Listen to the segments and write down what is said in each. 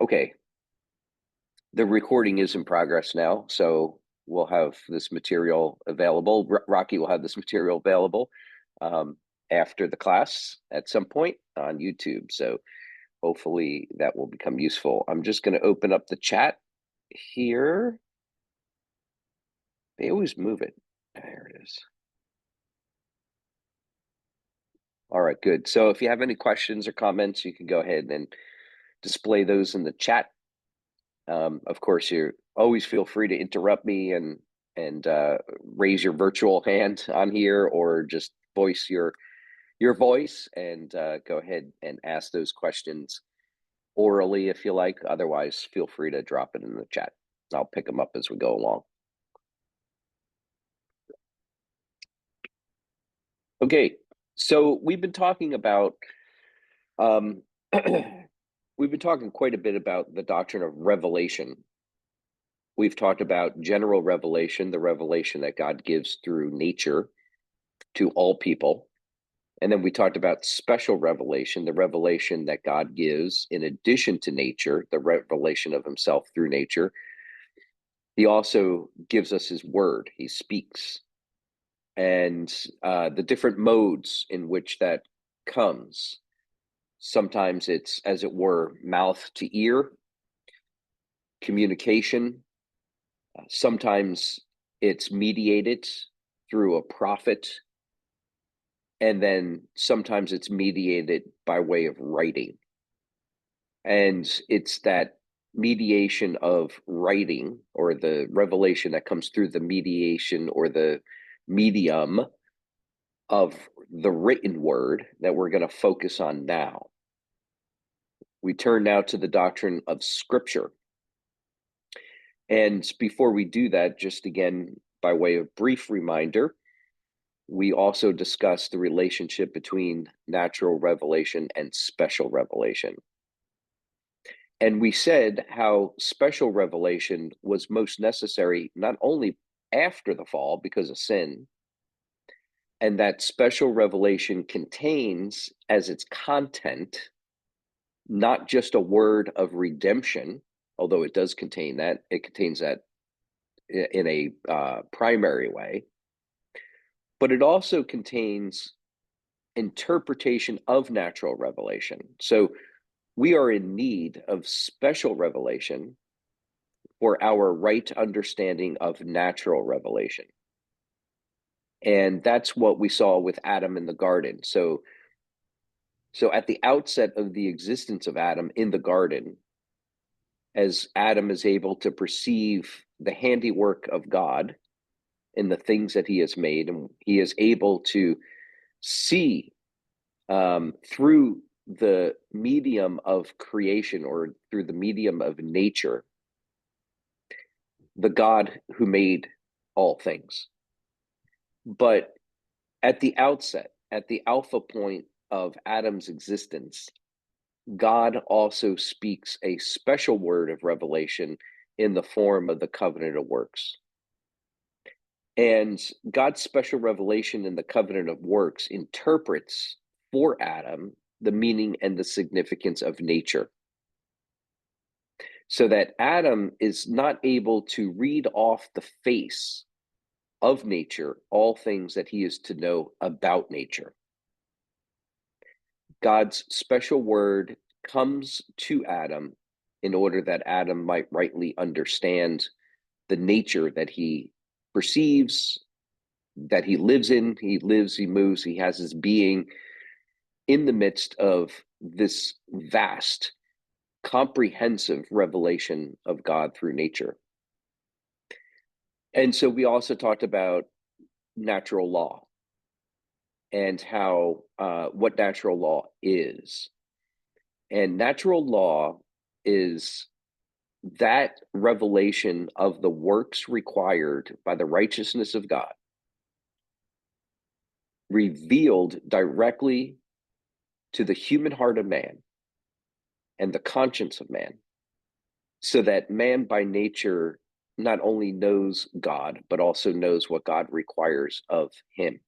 Okay, the recording is in progress now, so we'll have this material available. Rocky will have this material available after the class at some point on YouTube. So hopefully that will become useful. I'm just going to open up the chat here. They always move it. There it is. All right, good. So if you have any questions or comments, you can go ahead and display those in the chat. Of course, you always feel free to interrupt me and raise your virtual hand on here, or just voice your voice and go ahead and ask those questions orally if you like. Otherwise, feel free to drop it in the chat. I'll pick them up as we go along. Okay, so we've been talking about we've been talking quite a bit about the doctrine of revelation. We've talked about general revelation, the revelation that God gives through nature to all people. And then we talked about special revelation, the revelation that God gives in addition to nature, the revelation of himself through nature. He also gives us his word. He speaks. And the different modes in which that comes. Sometimes it's, as it were, mouth to ear communication. Sometimes it's mediated through a prophet. And then sometimes it's mediated by way of writing. And it's that mediation of writing, or the revelation that comes through the mediation or the medium of the written word, that we're going to focus on now. We turn now to the doctrine of Scripture. And before we do that, just again, by way of brief reminder, we also discussed the relationship between natural revelation and special revelation. And we said how special revelation was most necessary not only after the fall because of sin, and that special revelation contains as its content not just a word of redemption, although it does contain that, it contains that in a primary way, but it also contains interpretation of natural revelation. So we are in need of special revelation for our right understanding of natural revelation. And that's what we saw with Adam in the garden. So at the outset of the existence of Adam in the garden, as Adam is able to perceive the handiwork of God in the things that he has made, and he is able to see through the medium of creation, or through the medium of nature, the God who made all things. But at the outset, at the alpha point of Adam's existence, God also speaks a special word of revelation in the form of the covenant of works. And God's special revelation in the covenant of works interprets for Adam the meaning and the significance of nature, so that Adam is not able to read off the face of nature all things that he is to know about nature. God's special word comes to Adam in order that Adam might rightly understand the nature that he perceives, that he lives in. He lives, he moves, he has his being in the midst of this vast, comprehensive revelation of God through nature. And so we also talked about natural law and how what natural law is. And natural law is that revelation of the works required by the righteousness of God, revealed directly to the human heart of man and the conscience of man, so that man by nature not only knows God, but also knows what God requires of him.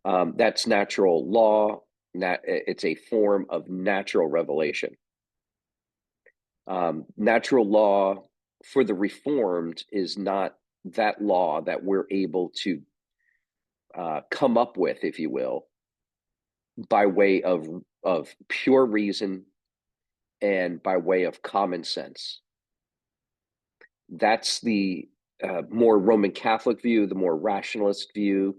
That's natural law. It's a form of natural revelation. Natural law for the Reformed is not that law that we're able to come up with, if you will, by way of pure reason and by way of common sense. That's the more Roman Catholic view, the more rationalist view.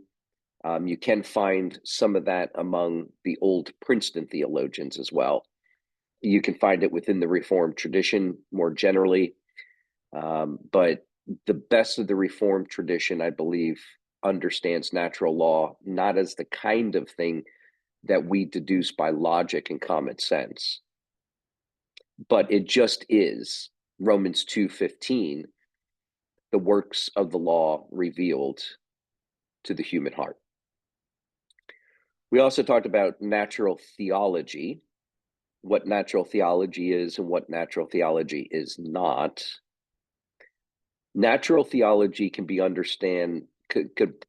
You can find some of that among the old Princeton theologians as well. You can find it within the Reformed tradition more generally. But the best of the Reformed tradition, I believe, understands natural law not as the kind of thing that we deduce by logic and common sense, but it just is Romans 2:15, the works of the law revealed to the human heart. We also talked about natural theology, what natural theology is and what natural theology is not. Natural theology can be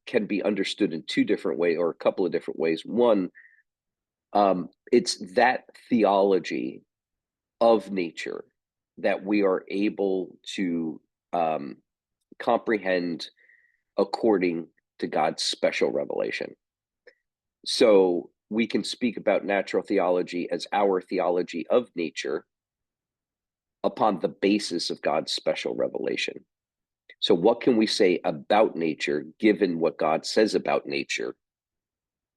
can be understood in two different ways, or a couple of different ways. One, it's that theology of nature that we are able to comprehend according to God's special revelation. So we can speak about natural theology as our theology of nature upon the basis of God's special revelation. So what can we say about nature given what God says about nature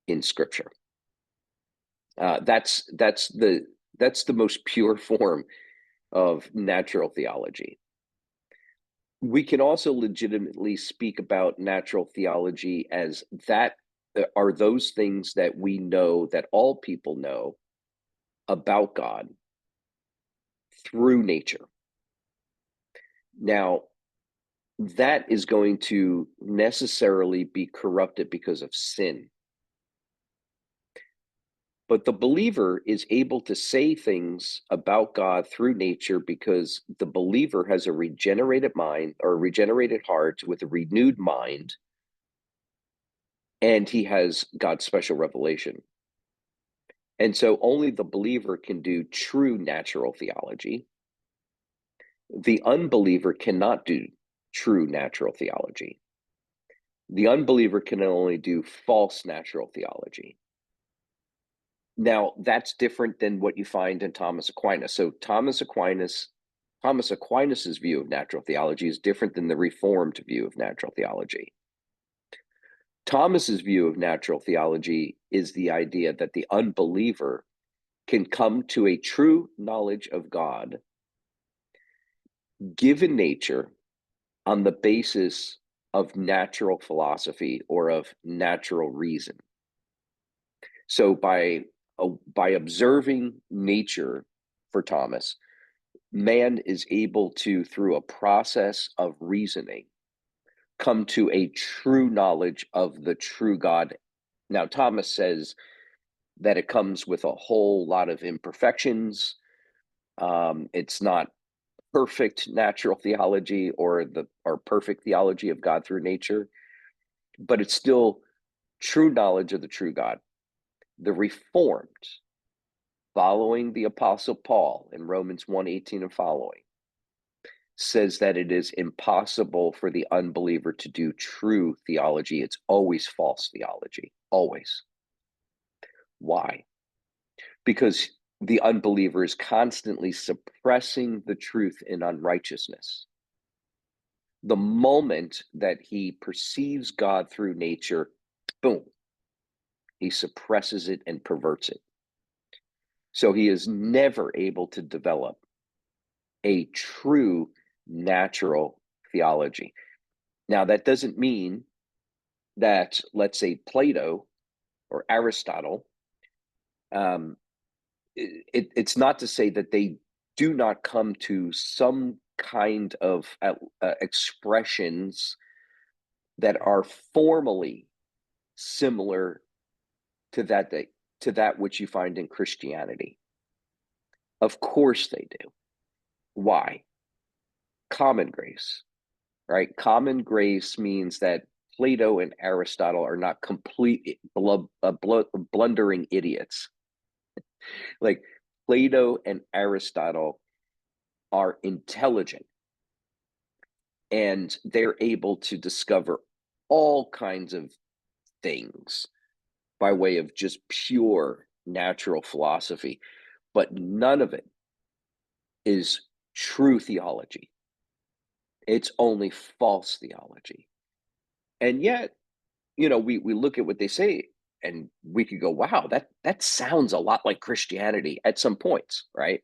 in Scripture? That's the most pure form of natural theology. We can also legitimately speak about natural theology as that are those things that we know, that all people know about God through nature. Now, that is going to necessarily be corrupted because of sin. But the believer is able to say things about God through nature because the believer has a regenerated mind or a regenerated heart with a renewed mind, and he has God's special revelation. And so only the believer can do true natural theology. The unbeliever cannot do true natural theology. The unbeliever can only do false natural theology. Now, that's different than what you find in Thomas Aquinas. So Thomas Aquinas's view of natural theology is different than the Reformed view of natural theology. Thomas's view of natural theology is the idea that the unbeliever can come to a true knowledge of God given nature on the basis of natural philosophy or of natural reason. So by observing nature, for Thomas, man is able to, through a process of reasoning, come to a true knowledge of the true God. Now, Thomas says that it comes with a whole lot of imperfections. It's not perfect natural theology or perfect theology of God through nature, but it's still true knowledge of the true God. The Reformed, following the Apostle Paul in Romans 1:18 and following, says that it is impossible for the unbeliever to do true theology. It's always false theology, always. Why? Because the unbeliever is constantly suppressing the truth in unrighteousness. The moment that he perceives God through nature, boom, he suppresses it and perverts it. So he is never able to develop a true natural theology. Now, that doesn't mean that, let's say, Plato or Aristotle, it's not to say that they do not come to some kind of expressions that are formally similar to that which you find in Christianity. Of course they do. Why? Common grace, right? Common grace means that Plato and Aristotle are not complete blundering idiots. Like Plato and Aristotle are intelligent, and they're able to discover all kinds of things by way of just pure natural philosophy, but none of it is true theology. It's only false theology. And yet, we look at what they say and we could go, wow, that sounds a lot like Christianity at some points, right?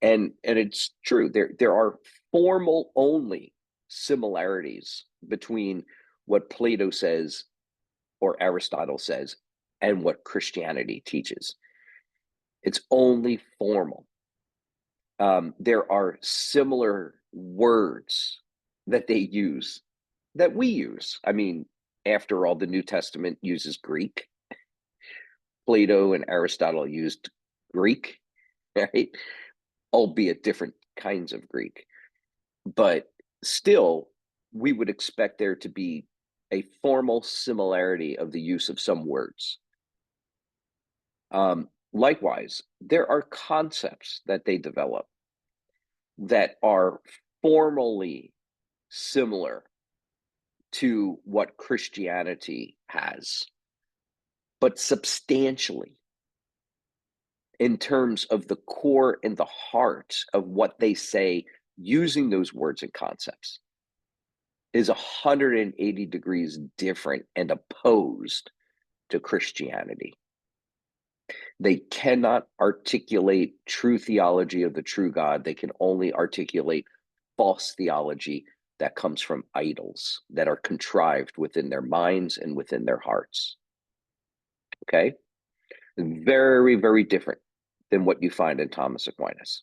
And it's true. There are formal only similarities between what Plato says or Aristotle says and what Christianity teaches. It's only formal. There are similar words that they use that we use. I mean, after all, the New Testament uses Greek. Plato and Aristotle used Greek, right? Albeit different kinds of Greek. But still, we would expect there to be a formal similarity of the use of some words. Likewise, there are concepts that they develop that are formally similar to what Christianity has, but substantially, in terms of the core and the heart of what they say using those words and concepts, is 180 degrees different and opposed to Christianity. They cannot articulate true theology of the true God. They can only articulate false theology that comes from idols that are contrived within their minds and within their hearts. Okay? Very, very different than what you find in Thomas Aquinas.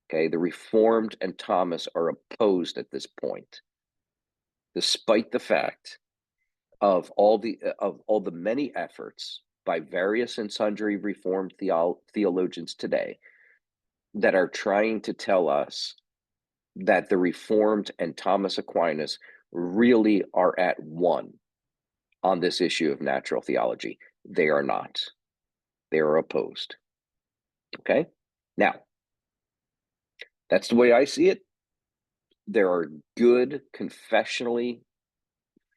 Okay? The Reformed and Thomas are opposed at this point, despite the fact of all the many efforts by various and sundry Reformed theologians today that are trying to tell us that the Reformed and Thomas Aquinas really are at one on this issue of natural theology. They are not. They are opposed. Okay? Now, that's the way I see it. There are good, confessionally,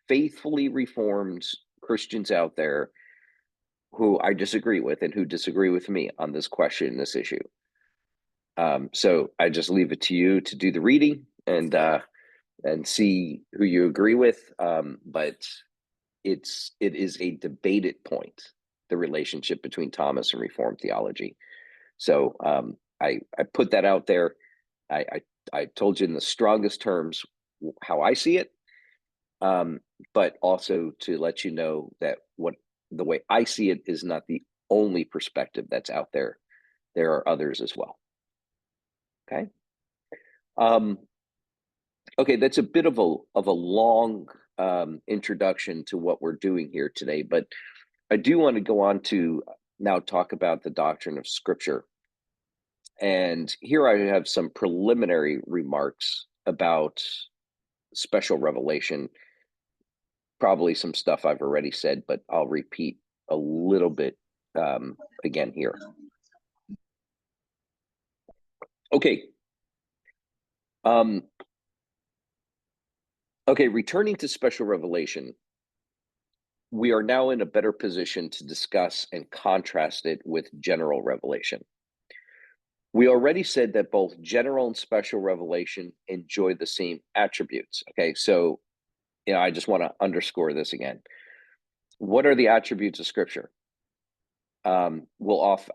faithfully Reformed Christians out there who I disagree with and who disagree with me on this question, this issue. So I just leave it to you to do the reading and see who you agree with. But it is a debated point, the relationship between Thomas and Reformed theology. So I put that out there. I told you in the strongest terms how I see it, but also to let you know that the way I see it is not the only perspective that's out there. There are others as well. Okay. Okay, that's a bit of a long introduction to what we're doing here today, but I do want to go on to now talk about the doctrine of Scripture. And here I have some preliminary remarks about special revelation. Probably some stuff I've already said, but I'll repeat a little bit again here. Okay. Okay, returning to special revelation, we are now in a better position to discuss and contrast it with general revelation. We already said that both general and special revelation enjoy the same attributes. Okay, so I just want to underscore this again. What are the attributes of Scripture? I'll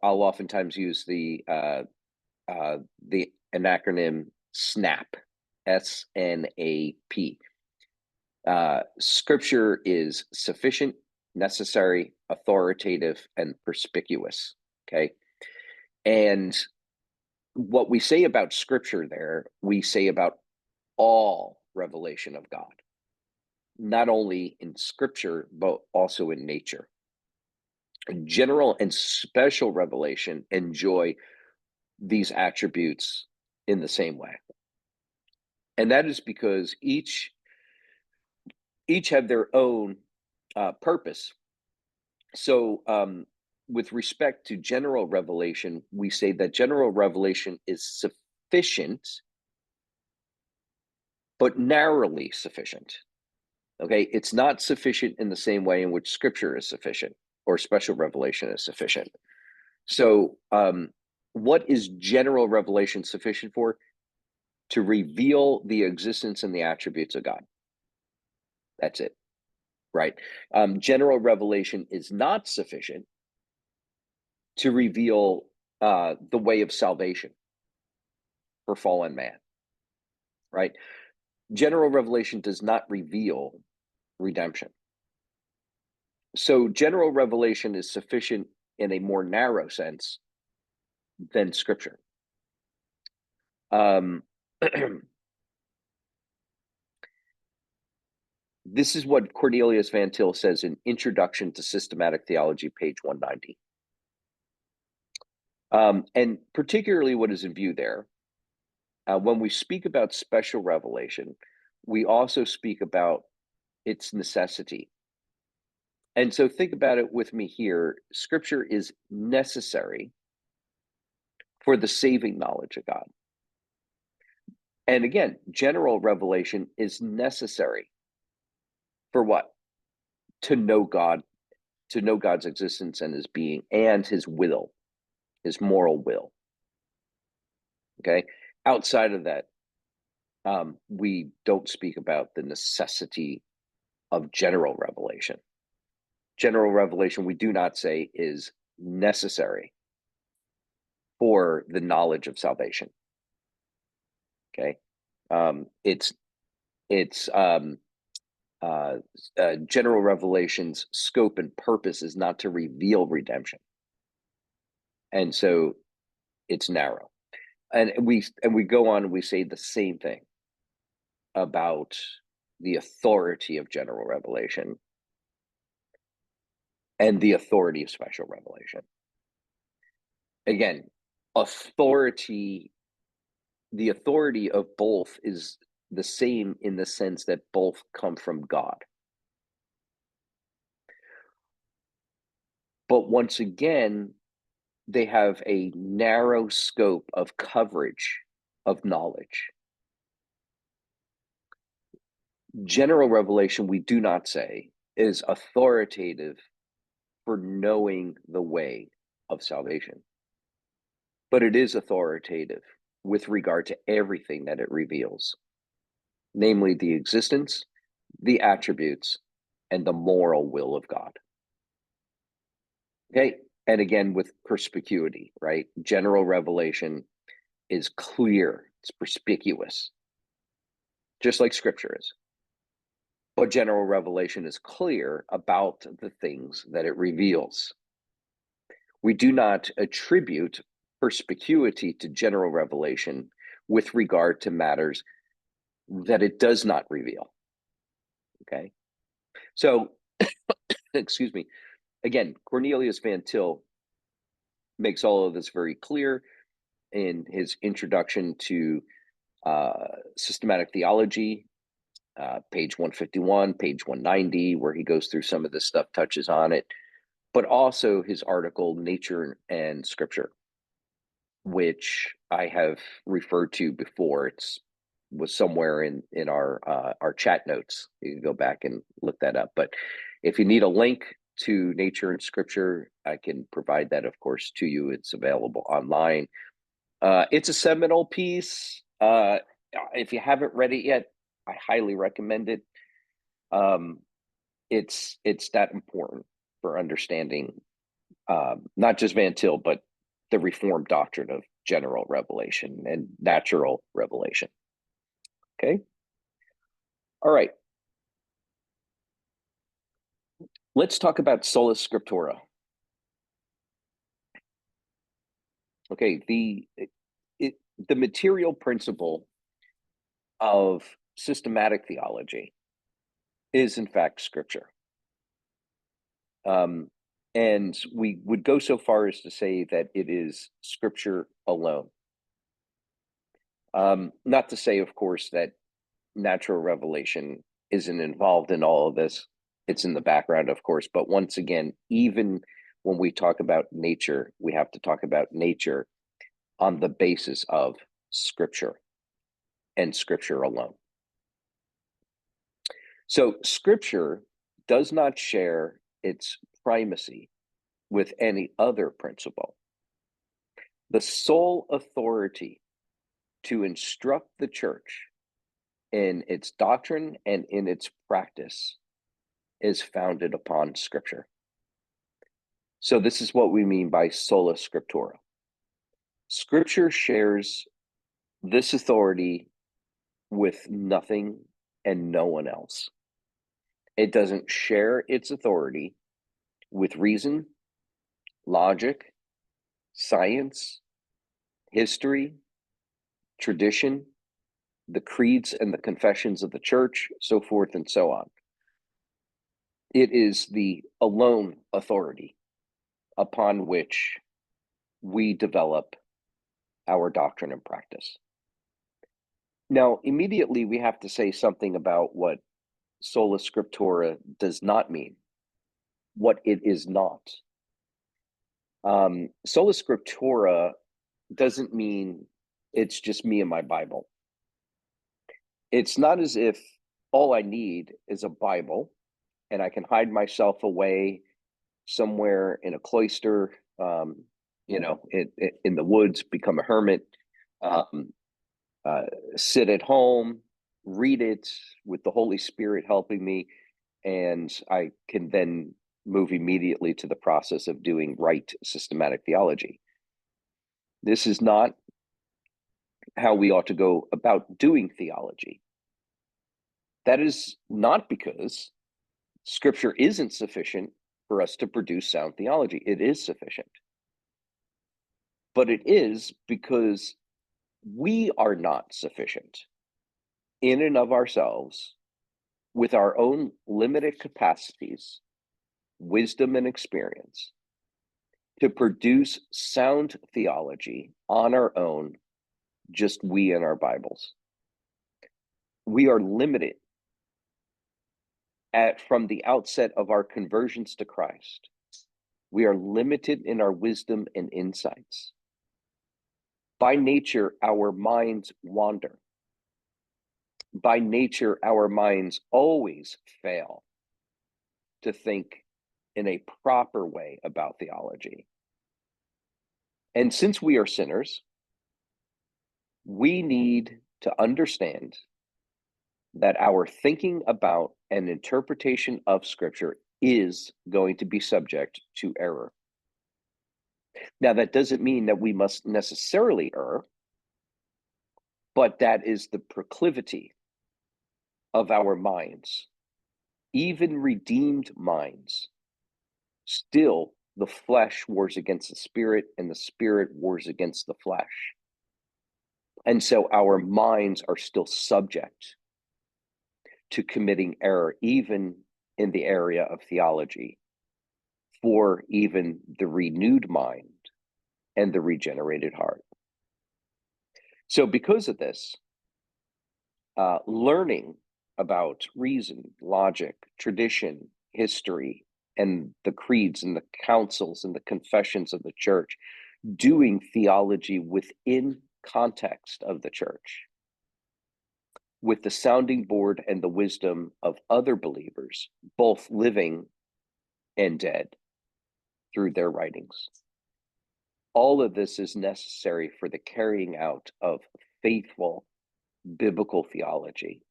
oftentimes use the acronym SNAP, SNAP. Scripture is sufficient, necessary, authoritative, and perspicuous. Okay, and what we say about Scripture there, we say about all revelation of God, not only in Scripture, but also in nature. General and special revelation enjoy these attributes in the same way. And that is because each have their own purpose. So with respect to general revelation, we say that general revelation is sufficient, but narrowly sufficient. Okay, it's not sufficient in the same way in which Scripture is sufficient or special revelation is sufficient. So, what is general revelation sufficient for? To reveal the existence and the attributes of God. That's it, right? General revelation is not sufficient to reveal the way of salvation for fallen man, right? General revelation does not reveal redemption. So general revelation is sufficient in a more narrow sense than Scripture. This is what Cornelius Van Til says in Introduction to Systematic Theology, page 190. And particularly what is in view there, when we speak about special revelation, we also speak about its necessity. And so think about it with me here. Scripture is necessary for the saving knowledge of God. And again, general revelation is necessary for what? To know God, to know God's existence and his being and his will, his moral will. Okay. Outside of that, we don't speak about the necessity of general revelation. General revelation, we do not say, is necessary for the knowledge of salvation. Okay, general revelation's scope and purpose is not to reveal redemption, and so it's narrow. And we go on and we say the same thing about the authority of general revelation and the authority of special revelation. Again, authority, the authority of both is the same in the sense that both come from God. But once again, they have a narrow scope of coverage of knowledge. General revelation, we do not say, is authoritative for knowing the way of salvation. But it is authoritative with regard to everything that it reveals, namely the existence, the attributes, and the moral will of God. Okay, and again, with perspicuity, right? General revelation is clear, it's perspicuous, just like Scripture is. But general revelation is clear about the things that it reveals. We do not attribute perspicuity to general revelation with regard to matters that it does not reveal. Okay, so excuse me. Again, Cornelius Van Til makes all of this very clear in his introduction to systematic theology, page 151, page 190, where he goes through some of this stuff, touches on it, but also his article, Nature and Scripture, which I have referred to before. It's was somewhere in our chat notes. You can go back and look that up. But if you need a link to Nature and Scripture, I can provide that, of course, to you. It's available online. It's a seminal piece. If you haven't read it yet, I highly recommend it. It's that important for understanding not just Van Til, but the Reformed doctrine of general revelation and natural revelation. Okay. All right. Let's talk about sola scriptura. Okay, the material principle of systematic theology is in fact Scripture. And we would go so far as to say that it is Scripture alone. Not to say, of course, that natural revelation isn't involved in all of this. It's in the background, of course. But once again, even when we talk about nature, we have to talk about nature on the basis of Scripture and Scripture alone. So Scripture does not share its primacy with any other principle. The sole authority to instruct the church in its doctrine and in its practice is founded upon Scripture. So this is what we mean by sola scriptura. Scripture shares this authority with nothing and no one else. It doesn't share its authority with reason, logic, science, history, tradition, the creeds and the confessions of the church, so forth and so on. It is the alone authority upon which we develop our doctrine and practice. Now, immediately we have to say something about what sola scriptura does not mean, what it is not. Sola scriptura doesn't mean it's just me and my Bible. It's not as if all I need is a Bible and I can hide myself away somewhere in a cloister, in the woods, become a hermit, sit at home, read it with the Holy Spirit helping me, and I can then move immediately to the process of doing right systematic theology. This is not how we ought to go about doing theology. That is not because Scripture isn't sufficient for us to produce sound theology. It is sufficient. But it is because we are not sufficient in and of ourselves with our own limited capacities, wisdom, and experience to produce sound theology on our own, just we and our Bibles. We are limited from the outset of our conversions to Christ. We are limited in our wisdom and insights. By nature, our minds wander. By nature, our minds always fail to think in a proper way about theology. And since we are sinners, we need to understand that our thinking about and interpretation of Scripture is going to be subject to error. Now, that doesn't mean that we must necessarily err, but that is the proclivity of our minds. Even redeemed minds, still the flesh wars against the spirit and the spirit wars against the flesh. And so our minds are still subject to committing error, even in the area of theology, for even the renewed mind and the regenerated heart. So because of this, learning about reason, logic, tradition, history, and the creeds and the councils and the confessions of the church, doing theology within context of the church, with the sounding board and the wisdom of other believers, both living and dead, through their writings. All of this is necessary for the carrying out of faithful biblical theology.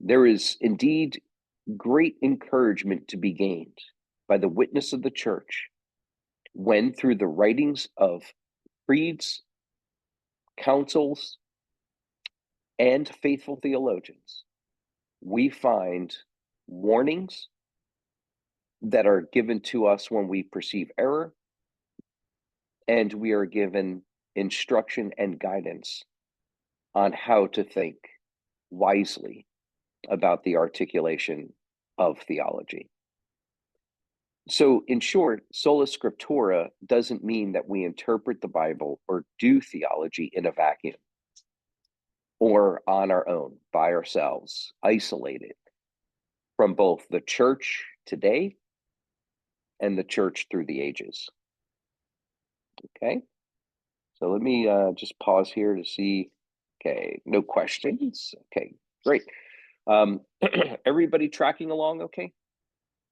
There is indeed great encouragement to be gained by the witness of the church when, through the writings of creeds, councils, and faithful theologians, we find warnings that are given to us when we perceive error, and we are given instruction and guidance on how to think wisely about the articulation of theology. So, in short, sola scriptura doesn't mean that we interpret the Bible or do theology in a vacuum or on our own, by ourselves, isolated from both the church today and the church through the ages. Okay? So let me just pause here to see. Okay, no questions. Okay, great. Everybody tracking along okay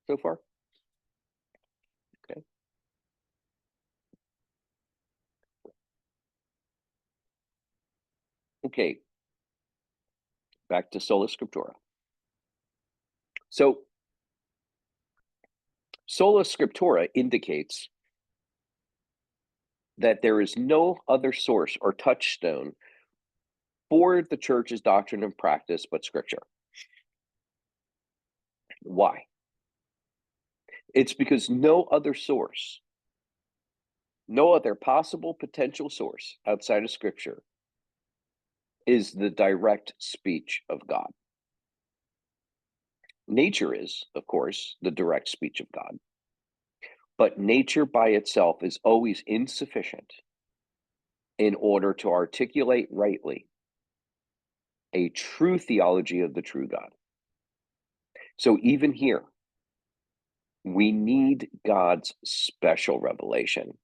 so far? Okay. Okay, back to Sola Scriptura. So Sola Scriptura indicates that there is no other source or touchstone for the church's doctrine and practice but Scripture. Why? It's because no other source, no other possible potential source outside of Scripture is the direct speech of God. Nature is, of course, the direct speech of God, but nature by itself is always insufficient in order to articulate rightly a true theology of the true God. So even here, we need God's special revelation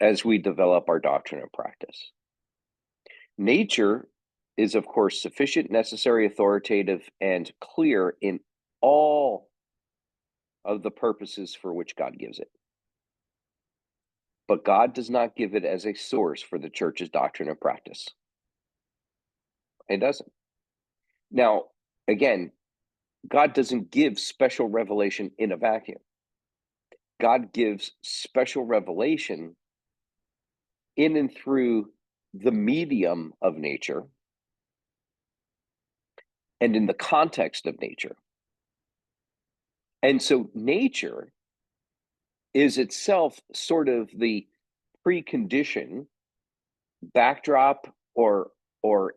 as we develop our doctrine and practice. Nature is, of course, sufficient, necessary, authoritative, and clear in all of the purposes for which God gives it. But God does not give it as a source for the church's doctrine and practice. It doesn't. Now, again, God doesn't give special revelation in a vacuum. God gives special revelation in and through the medium of nature and in the context of nature. And so nature is itself sort of the precondition, backdrop, or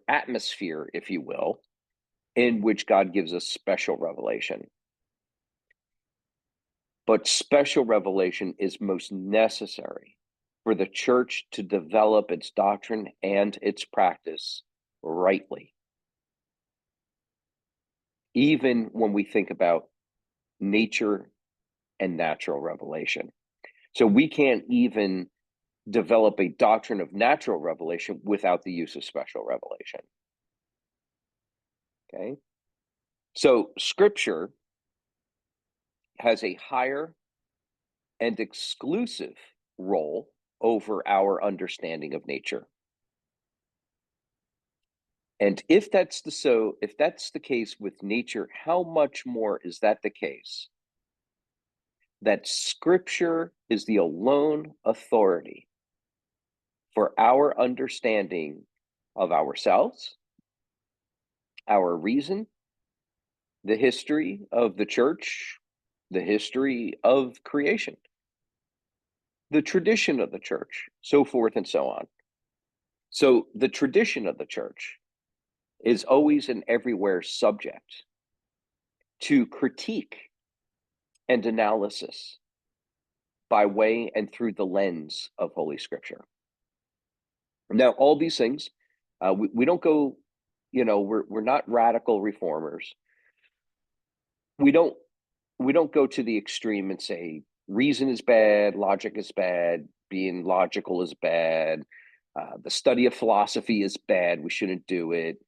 atmosphere, if you will, in which God gives us special revelation. But special revelation is most necessary for the church to develop its doctrine and its practice rightly. Even when we think about nature and natural revelation. So we can't even develop a doctrine of natural revelation without the use of special revelation. Okay? So Scripture has a higher and exclusive role over our understanding of nature. And if that's the case with nature, how much more is that the case that Scripture is the alone authority for our understanding of ourselves, our reason, the history of the church, the history of creation, the tradition of the church, so forth and so on. So the tradition of the church is always and everywhere subject to critique and analysis by way and through the lens of Holy Scripture. Now, all these things, we don't go, we're not radical reformers. We don't go to the extreme and say reason is bad, logic is bad, being logical is bad, the study of philosophy is bad, we shouldn't do it,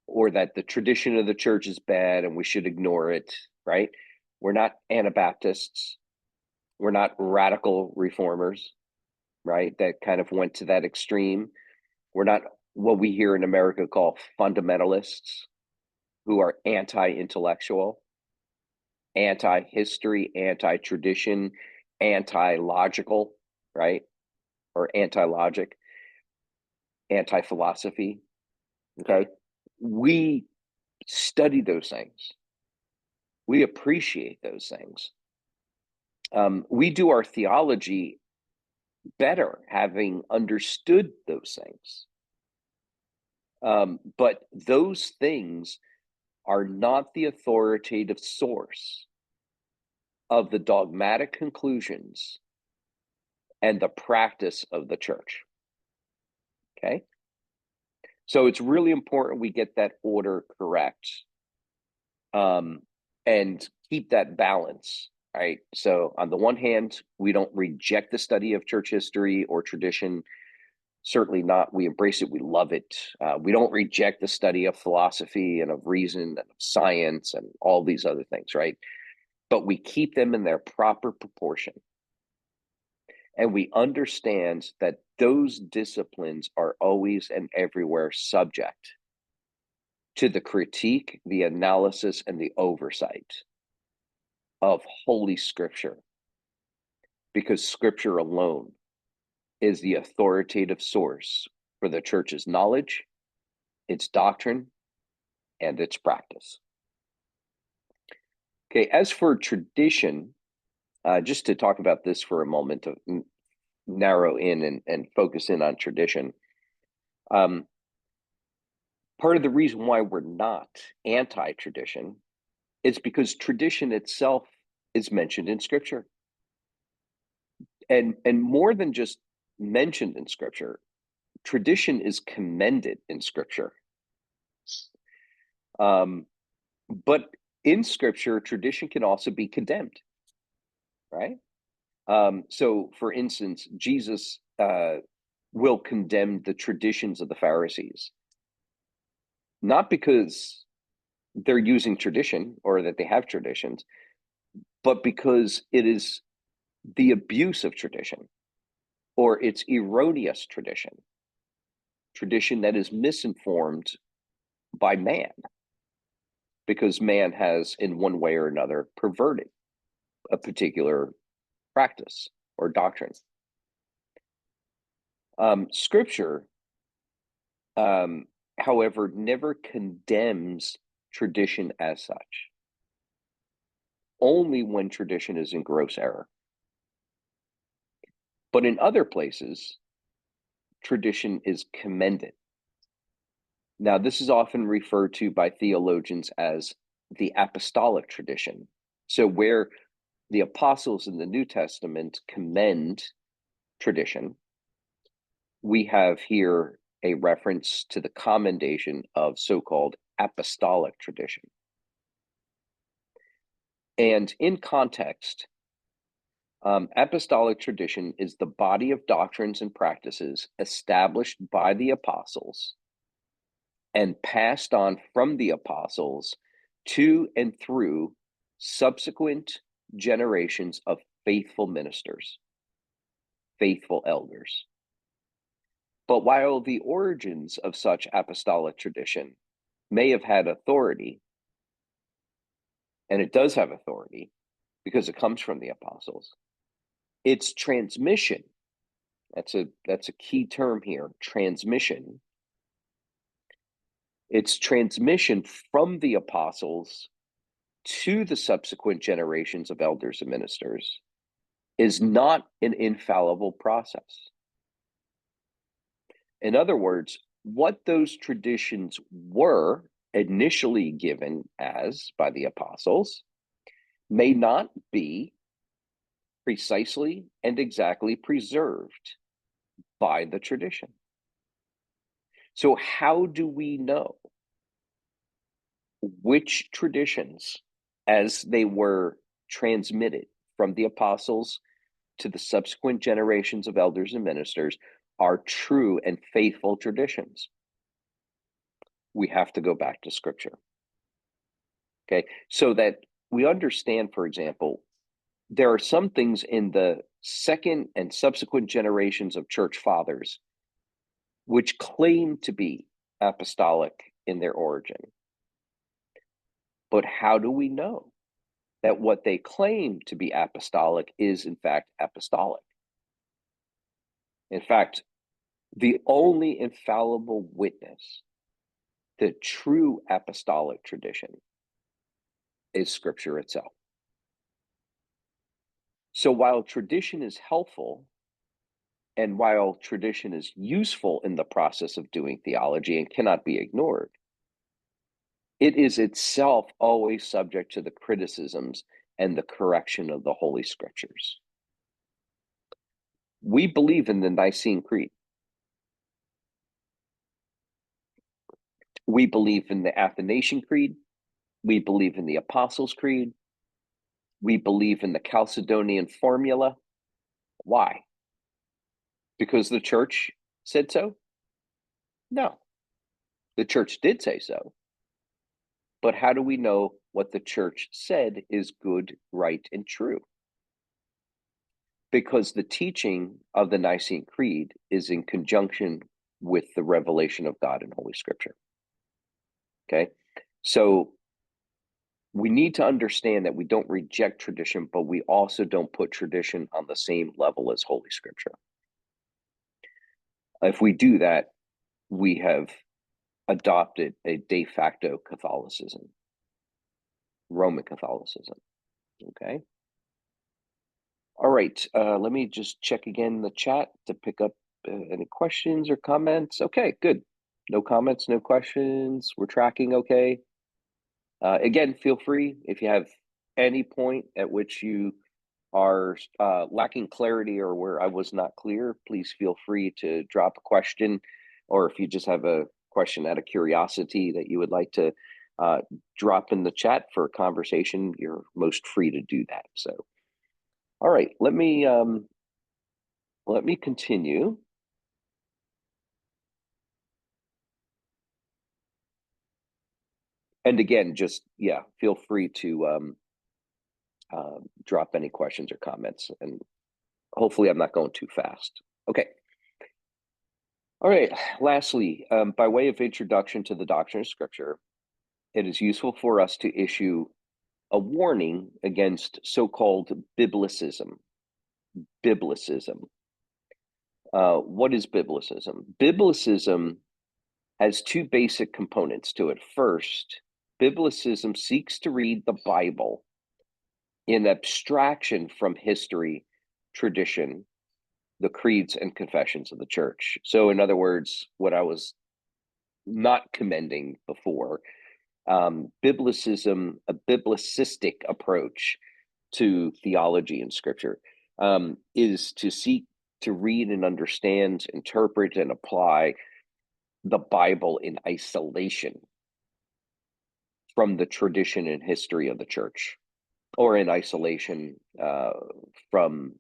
or that the tradition of the church is bad and we should ignore it, right? We're not Anabaptists. We're not radical reformers, right? That kind of went to that extreme. We're not what we here in America call fundamentalists, who are anti-intellectual, anti-history, anti-tradition, anti-logical, right? Or anti-logic, anti-philosophy, okay? We study those things. We appreciate those things. We do our theology better having understood those things. But those things are not the authoritative source of the dogmatic conclusions and the practice of the church. Okay? So it's really important we get that order correct, and keep that balance, right? So on the one hand, we don't reject the study of church history or tradition. Certainly not. We embrace it. We love it. We don't reject the study of philosophy and of reason and of science and all these other things, right? But we keep them in their proper proportion. And we understand that those disciplines are always and everywhere subject to the critique, the analysis, and the oversight of Holy Scripture, because Scripture alone is the authoritative source for the church's knowledge, its doctrine, and its practice. Okay, as for tradition, just to talk about this for a moment, to narrow in and focus in on tradition, part of the reason why we're not anti-tradition is because tradition itself is mentioned in Scripture. And more than just mentioned in Scripture, tradition is commended in Scripture. But in Scripture, tradition can also be condemned, right? So, for instance, Jesus will condemn the traditions of the Pharisees, not because they're using tradition or that they have traditions, but because it is the abuse of tradition, or it's erroneous tradition that is misinformed by man, because man has, in one way or another, perverted a particular practice or doctrine. Scripture, however, never condemns tradition as such, only when tradition is in gross error. But in other places, tradition is commended. Now, this is often referred to by theologians as the apostolic tradition. So where the apostles in the New Testament commend tradition, we have here a reference to the commendation of so-called apostolic tradition. And in context, apostolic tradition is the body of doctrines and practices established by the apostles and passed on from the apostles to and through subsequent generations of faithful ministers, faithful elders. But while the origins of such apostolic tradition may have had authority, and it does have authority because it comes from the apostles, its transmission, that's a key term here, transmission. Its transmission from the apostles to the subsequent generations of elders and ministers is not an infallible process. In other words, what those traditions were initially given as by the apostles may not be precisely and exactly preserved by the tradition. So how do we know which traditions, as they were transmitted from the apostles to the subsequent generations of elders and ministers, are true and faithful traditions? We have to go back to Scripture. Okay, so that we understand, for example, there are some things in the second and subsequent generations of church fathers which claim to be apostolic in their origin. But how do we know that what they claim to be apostolic is in fact apostolic? In fact, the only infallible witness to true apostolic tradition is Scripture itself. So while tradition is helpful, and while tradition is useful in the process of doing theology and cannot be ignored, it is itself always subject to the criticisms and the correction of the Holy Scriptures. We believe in the Nicene Creed. We believe in the Athanasian Creed. We believe in the Apostles' Creed. We believe in the Chalcedonian Formula. Why? Because the church said so? No. The church did say so. But how do we know what the church said is good, right, and true? Because the teaching of the Nicene Creed is in conjunction with the revelation of God in Holy Scripture. Okay? So we need to understand that we don't reject tradition, but we also don't put tradition on the same level as Holy Scripture. If we do that, we have adopted a de facto Catholicism, Roman Catholicism. Okay? All right, let me just check again the chat to pick up any questions or comments. Okay, good. No comments, no questions. We're tracking okay. Again, feel free if you have any point at which you are lacking clarity or where I was not clear, please feel free to drop a question, or if you just have a question out of curiosity that you would like to drop in the chat for a conversation, you're most free to do that. So, all right, let me continue. And again, just feel free to drop any questions or comments, and hopefully I'm not going too fast. Okay. All right. Lastly, by way of introduction to the doctrine of Scripture, it is useful for us to issue a warning against so-called biblicism. Biblicism. What is biblicism? Biblicism has two basic components to it. First, biblicism seeks to read the Bible in abstraction from history, tradition, the creeds and confessions of the church. So, in other words, what I was not commending before, biblicism, a biblicistic approach to theology and Scripture, is to seek to read and understand, interpret, and apply the Bible in isolation from the tradition and history of the church, or in isolation from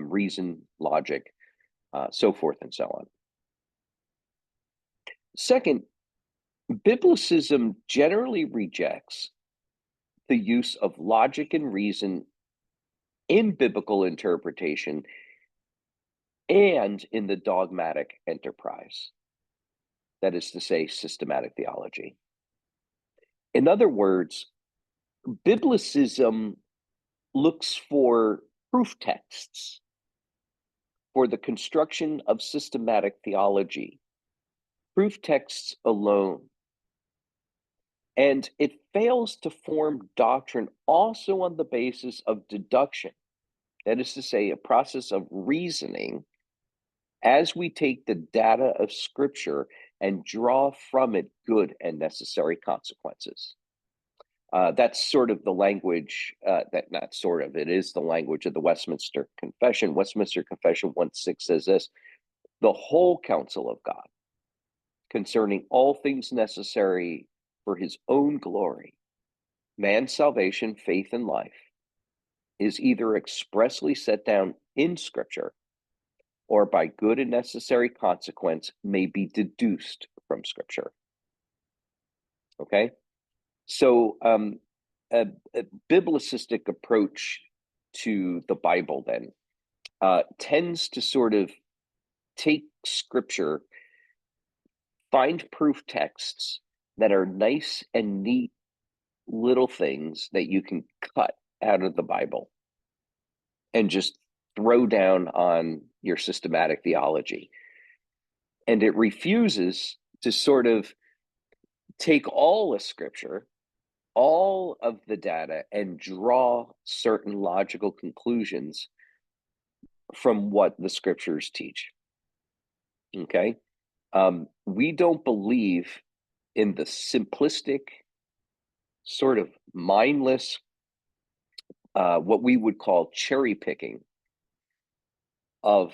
reason, logic, so forth and so on. Second, biblicism generally rejects the use of logic and reason in biblical interpretation and in the dogmatic enterprise. That is to say, systematic theology. In other words, biblicism looks for proof texts for the construction of systematic theology, proof texts alone. And it fails to form doctrine also on the basis of deduction. That is to say, a process of reasoning as we take the data of Scripture and draw from it good and necessary consequences. That's sort of the language, it is the language of the Westminster Confession. Westminster Confession 1:6 says this: the whole counsel of God concerning all things necessary for his own glory, man's salvation, faith, and life, is either expressly set down in Scripture or by good and necessary consequence may be deduced from Scripture. Okay? So a biblicistic approach to the Bible then tends to sort of take Scripture, find proof texts that are nice and neat little things that you can cut out of the Bible and just throw down on your systematic theology. And it refuses to sort of take all of Scripture, all of the data, and draw certain logical conclusions from what the Scriptures teach. Okay? We don't believe in the simplistic, sort of mindless, what we would call cherry picking of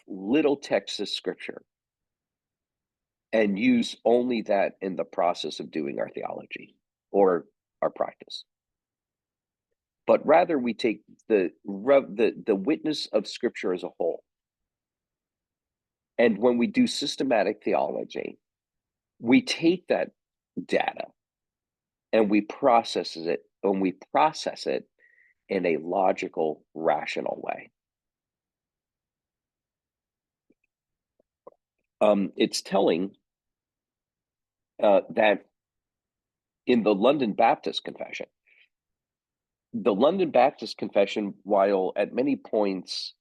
little texts of Scripture, and use only that in the process of doing our theology or our practice. But rather, we take the witness of Scripture as a whole, And when we do systematic theology, we take that data and we process it, in a logical, rational way. It's telling that in the London Baptist Confession, while at many points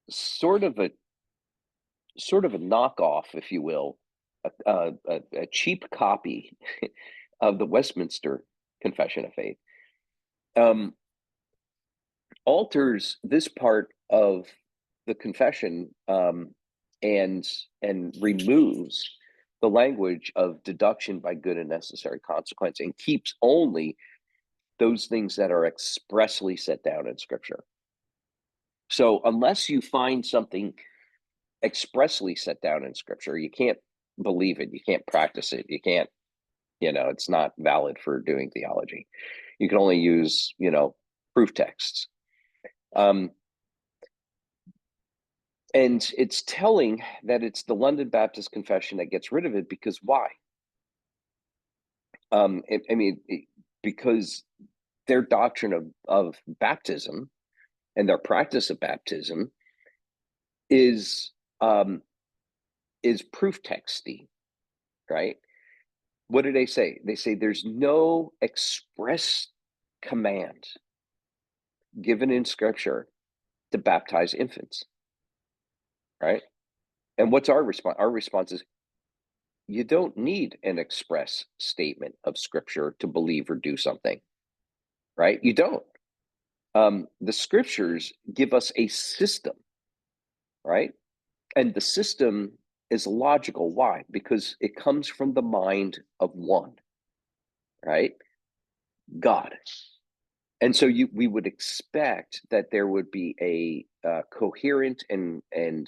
sort of a knockoff, if you will, a cheap copy of the Westminster Confession of Faith, alters this part of the confession, and removes the language of deduction by good and necessary consequence, and keeps only those things that are expressly set down in Scripture. So unless you find something expressly set down in Scripture, you can't believe it, you can't practice it, you can't, it's not valid for doing theology. You can only use, proof texts. And it's telling that it's the London Baptist Confession that gets rid of it, because why? Because their doctrine of baptism and their practice of baptism is proof texty, right? What do they say? They say there's no express command given in Scripture to baptize infants, right? And what's our response? Our response is, you don't need an express statement of Scripture to believe or do something, right? You don't. The Scriptures give us a system, right? And the system is logical. Why? Because it comes from the mind of one, right? God. And so we would expect that there would be a coherent and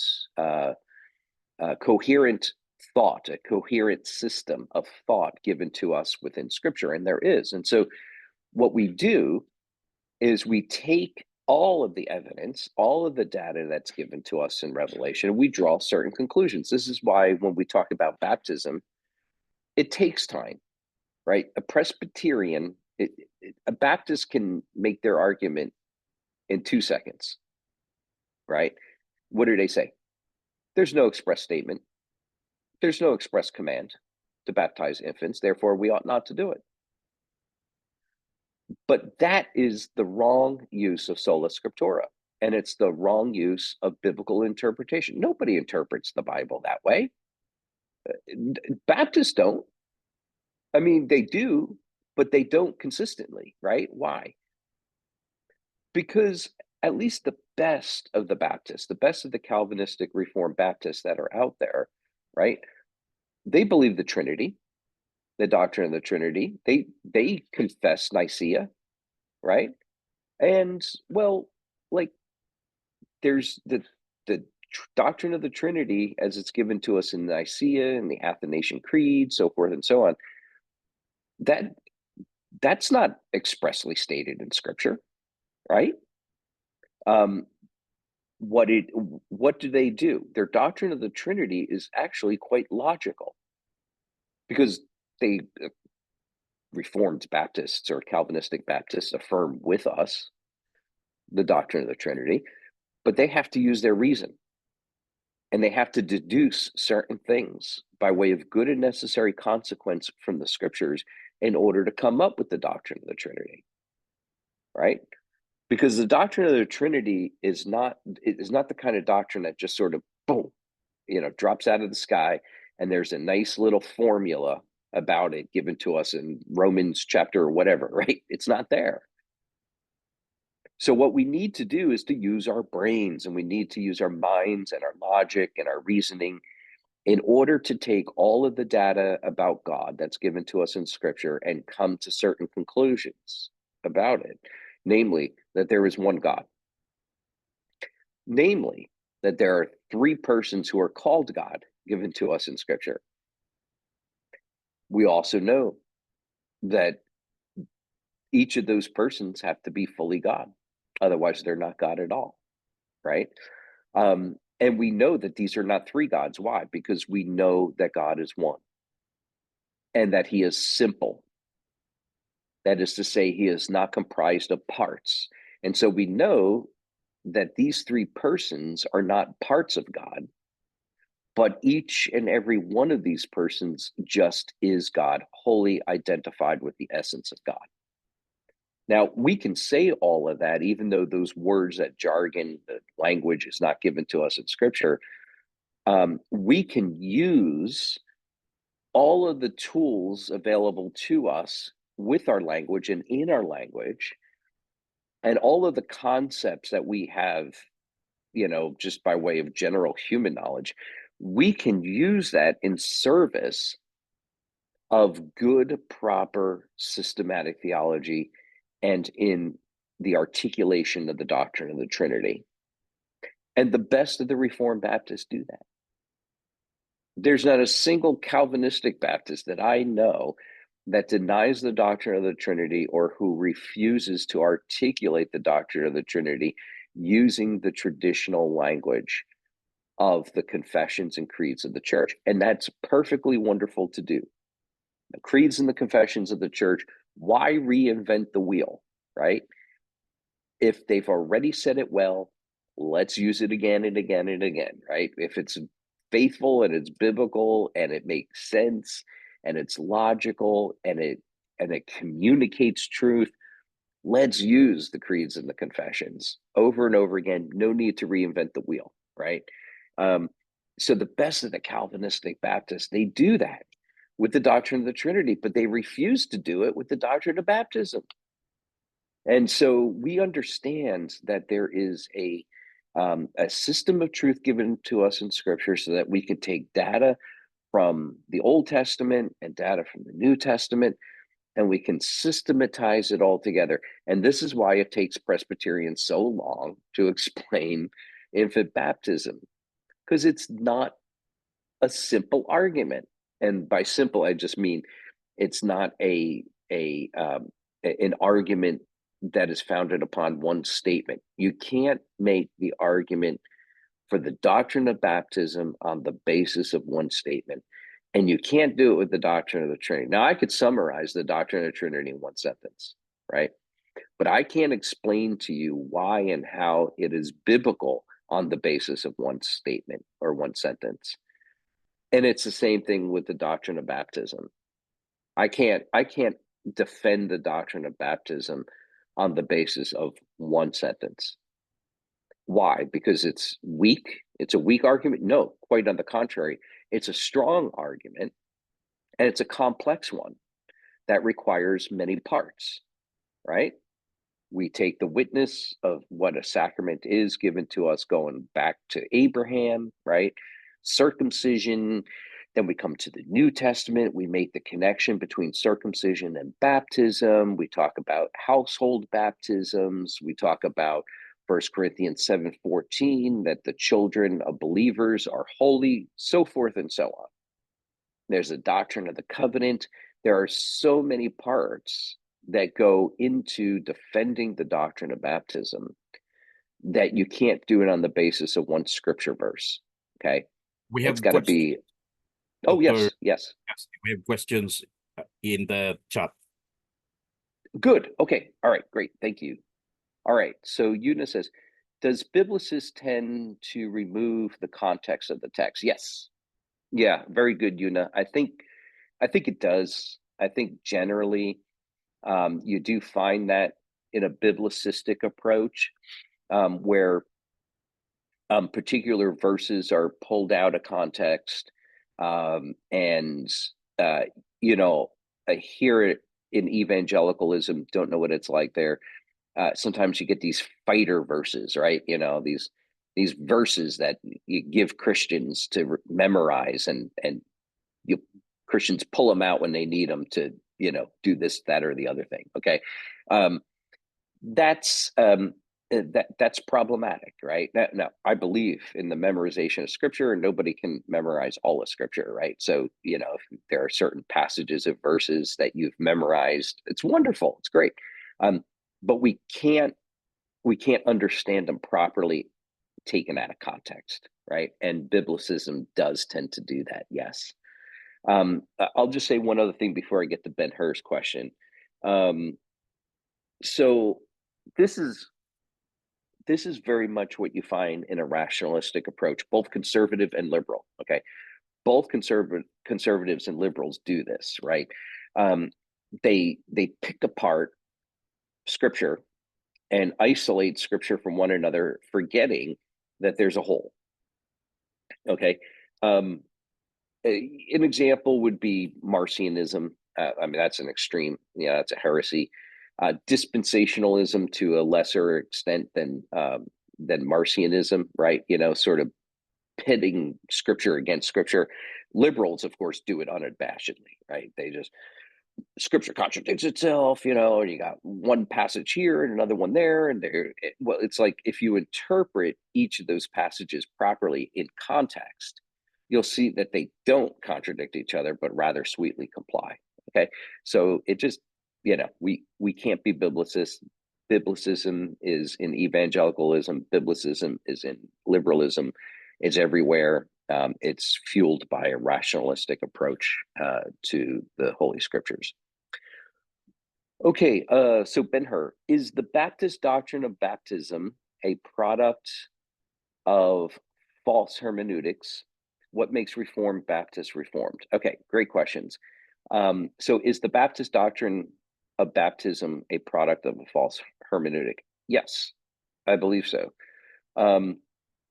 coherent thought, a coherent system of thought given to us within Scripture, and there is. And so what we do is we take all of the evidence, all of the data that's given to us in Revelation, and we draw certain conclusions. This is why when we talk about baptism, it takes time, right? A Presbyterian, a Baptist can make their argument in 2 seconds, right? What do they say? There's no express statement. There's no express command to baptize infants. Therefore, we ought not to do it. But that is the wrong use of sola scriptura, and it's the wrong use of biblical interpretation. Nobody interprets the Bible that way. Baptists don't. They do, but they don't consistently, right? Why? Because at least the best of the Baptists, the best of the Calvinistic Reformed Baptists that are out there, right? They believe the Trinity, the doctrine of the Trinity. They confess Nicaea, right? And well, like there's the doctrine of the Trinity as it's given to us in Nicaea and the Athanasian Creed, so forth and so on. That's not expressly stated in Scripture, right? What do they do? Their doctrine of the Trinity is actually quite logical, because they Reformed Baptists or Calvinistic Baptists affirm with us the doctrine of the Trinity, but they have to use their reason, and they have to deduce certain things by way of good and necessary consequence from the Scriptures in order to come up with the doctrine of the Trinity, right? Because the doctrine of the Trinity is not the kind of doctrine that just sort of boom, drops out of the sky, and there's a nice little formula about it given to us in Romans chapter or whatever, right? It's not there. So what we need to do is to use our brains, and we need to use our minds and our logic and our reasoning in order to take all of the data about God that's given to us in Scripture and come to certain conclusions about it. Namely, that there is one God. Namely, that there are 3 persons who are called God given to us in Scripture. We also know that each of those persons have to be fully God. Otherwise, they're not God at all, right? And we know that these are not three gods. Why? Because we know that God is one and that he is simple. That is to say, he is not comprised of parts. And so we know that these three persons are not parts of God, but each and every one of these persons just is God, wholly identified with the essence of God. Now, we can say all of that, even though those words, that jargon, the language is not given to us in Scripture. We can use all of the tools available to us with our language and in our language, and all of the concepts that we have, just by way of general human knowledge, we can use that in service of good, proper, systematic theology and in the articulation of the doctrine of the Trinity. And the best of the Reformed Baptists do that. There's not a single Calvinistic Baptist that I know that denies the doctrine of the Trinity or who refuses to articulate the doctrine of the Trinity using the traditional language of the confessions and creeds of the church. And that's perfectly wonderful to do. The creeds and the confessions of the church, why reinvent the wheel, right? If they've already said it well, let's use it again and again and again, right? If it's faithful and it's biblical and it makes sense and it's logical and it communicates truth, let's use the creeds and the confessions over and over again. No need to reinvent the wheel, right? So the best of the Calvinistic Baptists, they do that with the doctrine of the Trinity, but they refuse to do it with the doctrine of baptism. And so we understand that there is a system of truth given to us in Scripture so that we can take data from the Old Testament and data from the New Testament, and we can systematize it all together. And this is why it takes Presbyterians so long to explain infant baptism, because it's not a simple argument. And by simple, I just mean it's not an argument that is founded upon one statement. You can't make the argument for the doctrine of baptism on the basis of one statement. And you can't do it with the doctrine of the Trinity. Now, I could summarize the doctrine of the Trinity in one sentence, right? But I can't explain to you why and how it is biblical on the basis of one statement or one sentence. And it's the same thing with the doctrine of baptism. I can't defend the doctrine of baptism on the basis of one sentence. Why? Because it's weak. It's a weak argument? No, quite on the contrary. It's a strong argument, and it's a complex one that requires many parts, right? We take the witness of what a sacrament is given to us going back to Abraham, right? Circumcision. Then we come to the New Testament. We make the connection between circumcision and baptism. We talk about household baptisms. We talk about 1 Corinthians 7:14, that the children of believers are holy, so forth and so on. There's a doctrine of the covenant. There are so many parts that go into defending the doctrine of baptism that you can't do it on the basis of one scripture verse. Okay. We have it's got to be. Oh, yes. We have questions in the chat. Good. Okay. All right. Great. Thank you. All right. So Una says, does biblicists tend to remove the context of the text? Yes. Yeah. Very good, Una. I think it does. I think generally you do find that in a biblicistic approach where particular verses are pulled out of context. And I hear it in evangelicalism, don't know what it's like there. Sometimes you get these fighter verses, right? These verses that you give Christians to memorize, and Christians pull them out when they need them to, do this, that, or the other thing. Okay. That's problematic, right? Now, I believe in the memorization of Scripture, and nobody can memorize all of Scripture, right? So, if there are certain passages of verses that you've memorized, it's wonderful, it's great, but we can't understand them properly taken out of context, right? And biblicism does tend to do that, yes. I'll just say one other thing before I get to Ben Hur's question. So this is very much what you find in a rationalistic approach, both conservative and liberal. Okay, both conservatives and liberals do this, right? They pick apart Scripture and isolate Scripture from one another, forgetting that there's a whole. Okay, an example would be Marcionism. I mean, that's an extreme. Yeah, that's a heresy. Dispensationalism to a lesser extent than Marcionism, right? You know, sort of pitting Scripture against Scripture. Liberals, of course, do it unabashedly, right? They just Scripture contradicts itself, you know, and you got one passage here and another one there, and well, it's like if you interpret each of those passages properly in context, you'll see that they don't contradict each other, but rather sweetly comply. Okay, so it just, you know, we can't be biblicists. Biblicism is in evangelicalism. Biblicism is in liberalism. It's everywhere. It's fueled by a rationalistic approach to the Holy Scriptures. Okay, so Ben-Hur, is the Baptist doctrine of baptism a product of false hermeneutics? What makes Reformed Baptists Reformed? Okay, great questions. So is the Baptist doctrine of baptism a product of a false hermeneutic? Yes, I believe so.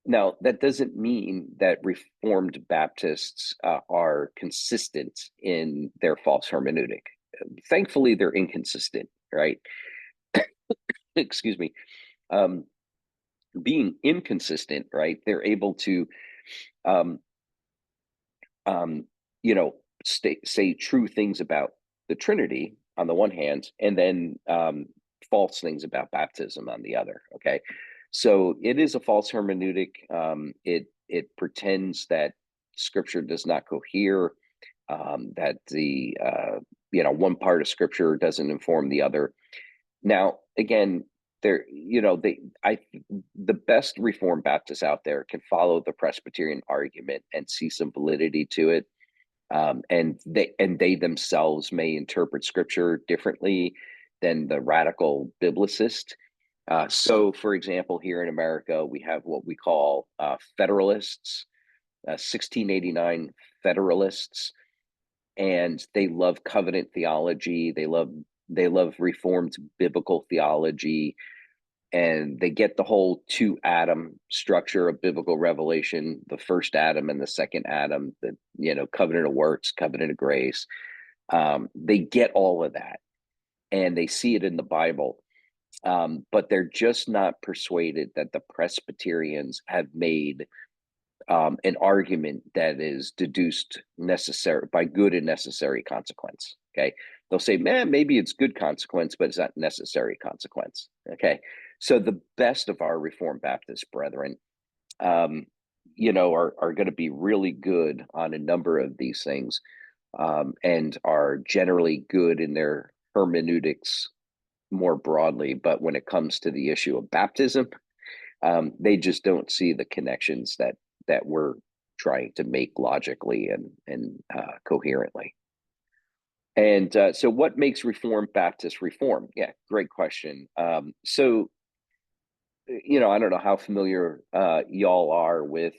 Now, that doesn't mean that Reformed Baptists are consistent in their false hermeneutic. Thankfully, they're inconsistent, right? Excuse me. Being inconsistent, right? They're able to, um, you know, say true things about the Trinity on the one hand, and then false things about baptism on the other. Okay, so it is a false hermeneutic. It pretends that Scripture does not cohere, that the one part of Scripture doesn't inform the other. Now, again, there, you know, the best Reformed Baptists out there can follow the Presbyterian argument and see some validity to it. And they themselves may interpret Scripture differently than the radical biblicist. So, for example, here in America, we have what we call Federalists, 1689 Federalists, and they love covenant theology. They love Reformed biblical theology, and they get the whole two Adam structure of biblical revelation, the first Adam and the second Adam, the, you know, covenant of works, covenant of grace. They get all of that, and they see it in the Bible, but they're just not persuaded that the Presbyterians have made an argument that is deduced necessary by good and necessary consequence. Okay, they'll say, man, maybe it's good consequence, but it's not necessary consequence. Okay, so the best of our Reformed Baptist brethren, you know, are going to be really good on a number of these things, and are generally good in their hermeneutics more broadly. But when it comes to the issue of baptism, they just don't see the connections that we're trying to make logically and coherently. And so what makes Reformed Baptist Reformed? Yeah, great question. So, you know, I don't know how familiar y'all are with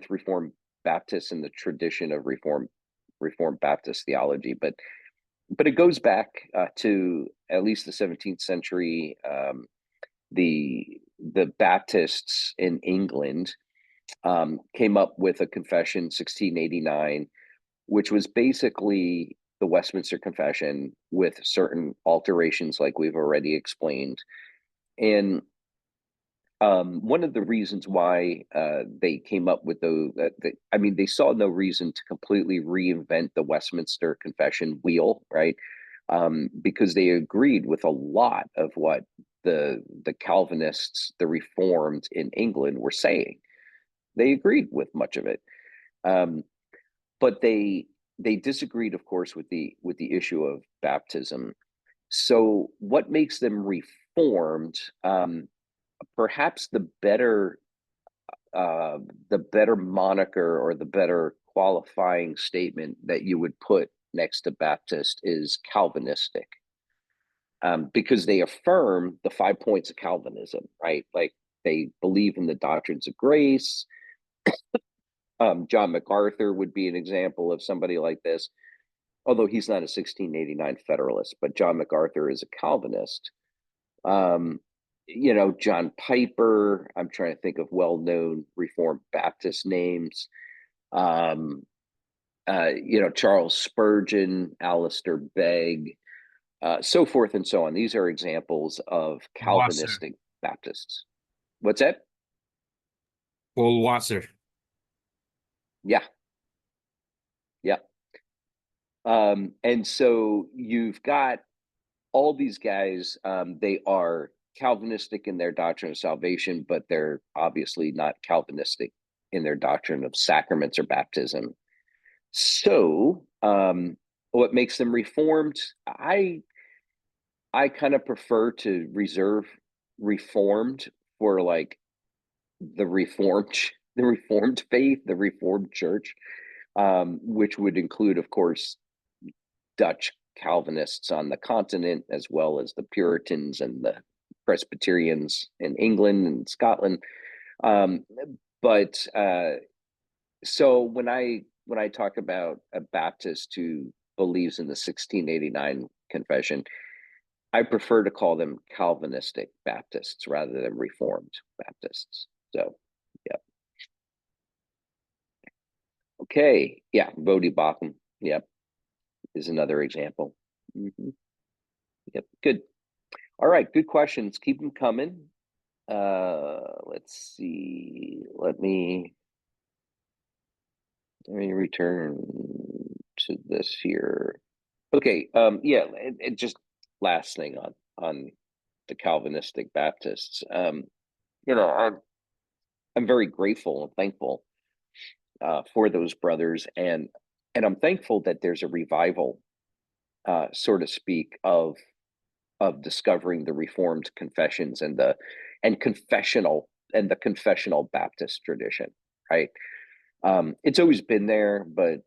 Reformed Baptists and the tradition of Reformed Baptist theology, but it goes back to at least the 17th century. The Baptists in England came up with a confession, 1689, which was basically the Westminster Confession with certain alterations, like we've already explained. And one of the reasons why they came up with those, I mean, they saw no reason to completely reinvent the Westminster Confession wheel, right? Because they agreed with a lot of what the Calvinists, the Reformed in England were saying. They agreed with much of it, but they disagreed, of course, with the issue of baptism. So, what makes them Reformed? Perhaps the better the better moniker or the better qualifying statement that you would put next to Baptist is Calvinistic, because they affirm the 5 points of Calvinism, right? Like they believe in the doctrines of grace. John MacArthur would be an example of somebody like this, although he's not a 1689 Federalist, but John MacArthur is a Calvinist. John Piper, I'm trying to think of well-known Reformed Baptist names. Charles Spurgeon, Alistair Begg, so forth and so on. These are examples of Wasser. Calvinistic Baptists. What's that? Paul Wasser. Yeah. Yeah. And so you've got all these guys, they are Calvinistic in their doctrine of salvation, but they're obviously not Calvinistic in their doctrine of sacraments or baptism. So what makes them Reformed? I kind of prefer to reserve Reformed for like the Reformed faith, the Reformed Church, which would include, of course, Dutch Calvinists on the continent, as well as the Puritans and the Presbyterians in England and Scotland. So when I talk about a Baptist who believes in the 1689 confession, I prefer to call them Calvinistic Baptists rather than Reformed Baptists. So, yeah. Okay. Yeah. Bodie Bacham. Yep. Is another example. Mm-hmm. Yep. Good. All right. Good questions. Keep them coming. Let's see. Let me return to this here. Okay. Yeah. It just last thing on the Calvinistic Baptists. I'm very grateful and thankful for those brothers, and I'm thankful that there's a revival, so to speak, of discovering the Reformed confessions and the confessional Baptist tradition, right? It's always been there, but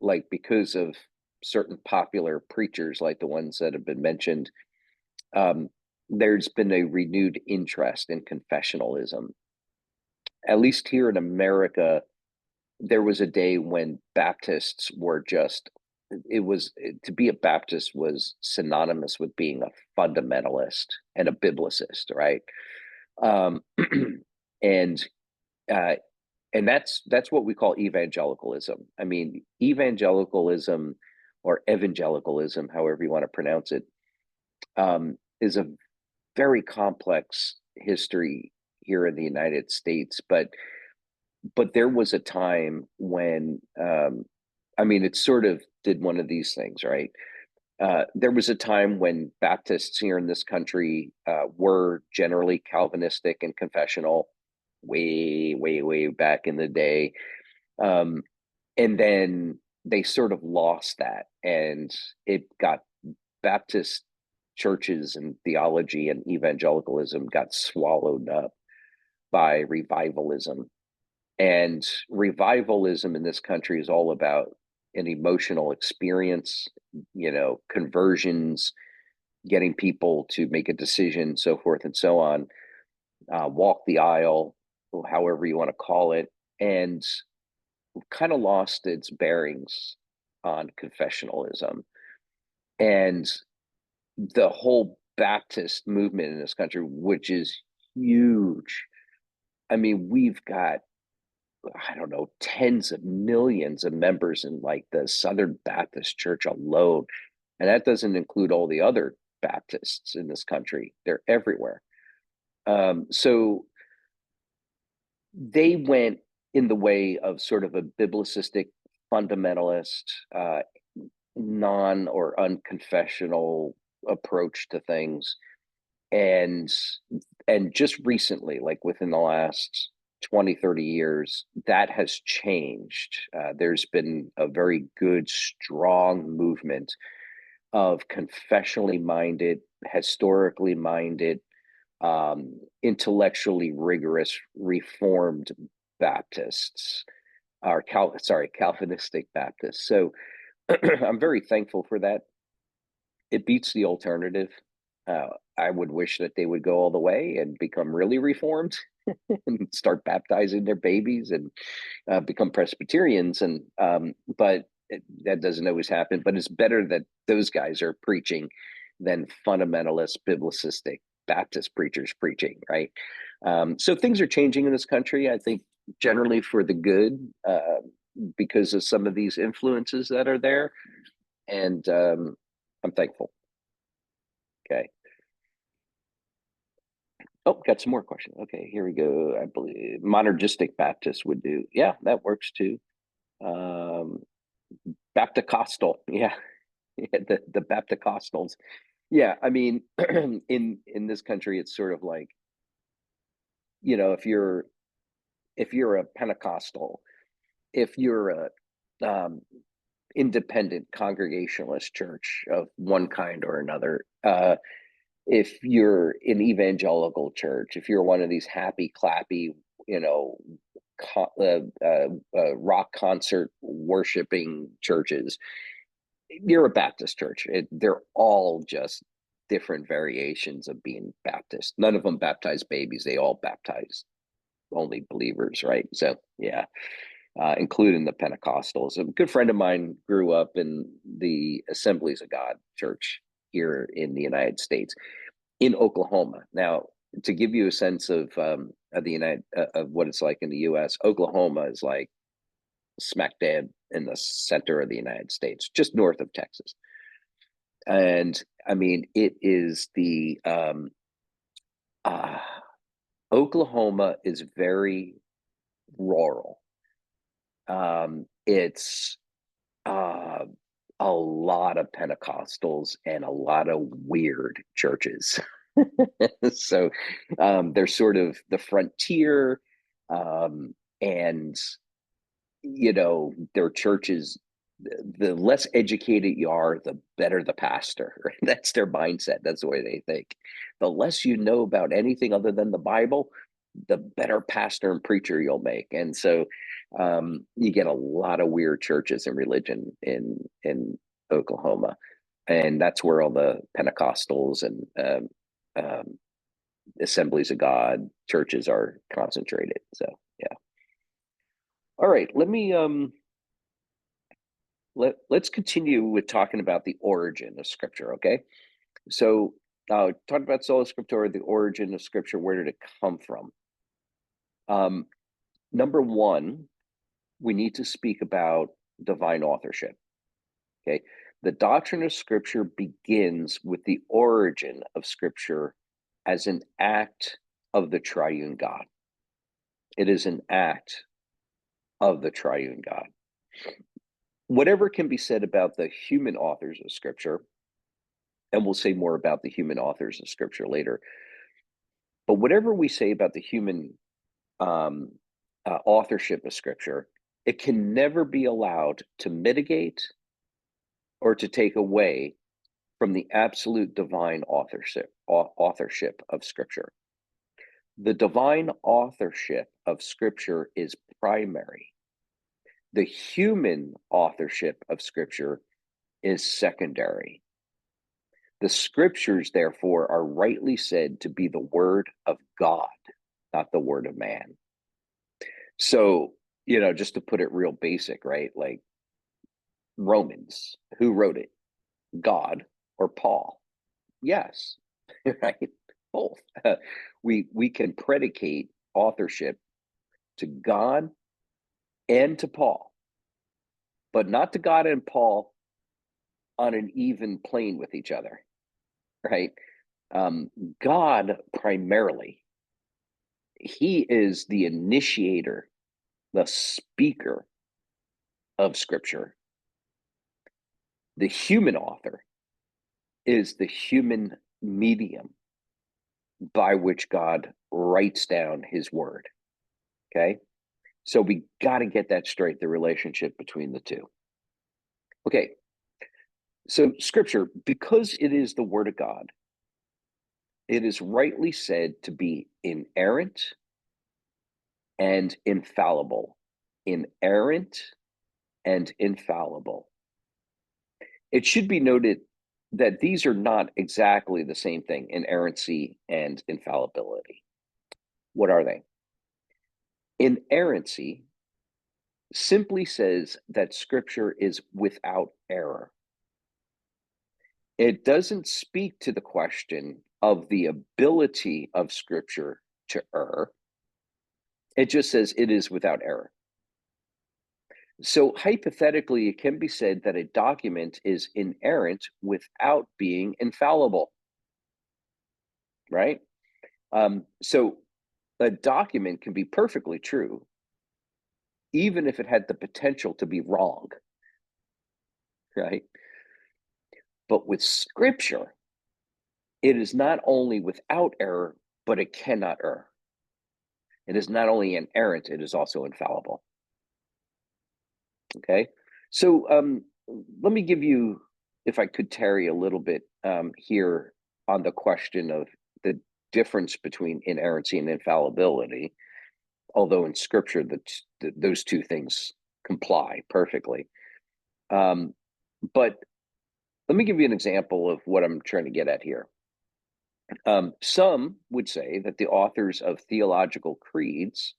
like because of certain popular preachers like the ones that have been mentioned, there's been a renewed interest in confessionalism. At least here in America, there was a day when Baptists were just, to be a Baptist was synonymous with being a fundamentalist and a biblicist, right? Um, and uh, and that's what we call evangelicalism. I mean, evangelicalism or evangelicalism, however you want to pronounce it, is a very complex history here in the United States. But there was a time when, it sort of did one of these things, right? There was a time when Baptists here in this country were generally Calvinistic and confessional, way, way, way back in the day. And then they sort of lost that, and it got Baptist churches and theology and evangelicalism got swallowed up by revivalism. And revivalism in this country is all about an emotional experience, conversions, getting people to make a decision, so forth and so on, walk the aisle, however you want to call it, and kind of lost its bearings on confessionalism. And the whole Baptist movement in this country, which is huge. I mean, we've got, I don't know, tens of millions of members in like the Southern Baptist Church alone. And that doesn't include all the other Baptists in this country. They're everywhere. So they went in the way of sort of a biblicistic fundamentalist, non or unconfessional approach to things. And just recently, like within the last 20, 30 years, that has changed. There's been a very good, strong movement of confessionally minded, historically minded, intellectually rigorous, reformed Baptists, or Calvinistic Baptists. So I'm very thankful for that. It beats the alternative. I would wish that they would go all the way and become really reformed and start baptizing their babies and become Presbyterians. And but that doesn't always happen. But it's better that those guys are preaching than fundamentalist, biblicistic Baptist preachers preaching, right? So things are changing in this country, I think, generally for the good, because of some of these influences that are there. And I'm thankful. Okay. Oh, got some more questions. Okay, here we go. I believe monergistic Baptist would do. Yeah, that works too. Baptocostal. Yeah. Yeah, the Baptocostals. Yeah, I mean, in this country, it's sort of like, if you're a Pentecostal, if you're a independent Congregationalist church of one kind or another, if you're an evangelical church, if you're one of these happy clappy, rock concert worshiping churches, you're a Baptist church. They're all just different variations of being Baptist. None of them baptize babies. They all baptize only believers, right? So yeah, including the Pentecostals. A good friend of mine grew up in the Assemblies of God church here in the United States, in Oklahoma. Now, to give you a sense of of what it's like in the U.S., Oklahoma is like smack dab in the center of the United States, just north of Texas. And I mean, it is Oklahoma is very rural. It's a lot of Pentecostals and a lot of weird churches. So they're sort of the frontier, and their churches, the less educated you are, the better the pastor. Right? That's their mindset. That's the way they think. The less you know about anything other than the Bible, the better pastor and preacher you'll make. And so you get a lot of weird churches and religion in Oklahoma, and that's where all the Pentecostals and Assemblies of God churches are concentrated. So yeah. All right, let me let's continue with talking about the origin of Scripture. Okay, so talk about Sola Scriptura, the origin of Scripture. Where did it come from? Number one, we need to speak about divine authorship. Okay, the doctrine of Scripture begins with the origin of Scripture as an act of the triune God. It is an act of the triune God. Whatever can be said about the human authors of Scripture, and we'll say more about the human authors of Scripture later, but whatever we say about the human authorship of Scripture, it can never be allowed to mitigate or to take away from the absolute divine authorship of Scripture. The divine authorship of Scripture is primary. The human authorship of Scripture is secondary. The Scriptures, therefore, are rightly said to be the word of God, not the word of man. So, just to put it real basic, right? Like Romans, who wrote it? God or Paul? Yes, right? Both. We can predicate authorship to God and to Paul, but not to God and Paul on an even plane with each other, right? God primarily, he is the initiator, the speaker of Scripture. The human author is the human medium by which God writes down his word. Okay. So we got to get that straight, the relationship between the two. Okay. So Scripture, because it is the word of God, it is rightly said to be inerrant and infallible. Inerrant and infallible. It should be noted that these are not exactly the same thing, inerrancy and infallibility. What are they? Inerrancy simply says that Scripture is without error. It doesn't speak to the question of the ability of Scripture to err. It just says it is without error. So hypothetically, it can be said that a document is inerrant without being infallible, right? So a document can be perfectly true, even if it had the potential to be wrong, right? But with Scripture, it is not only without error, but it cannot err. It is not only inerrant, it is also infallible. Okay, so let me give you, if I could tarry a little bit here on the question of the difference between inerrancy and infallibility, although in Scripture those two things comply perfectly. But let me give you an example of what I'm trying to get at here. Some would say that the authors of theological creeds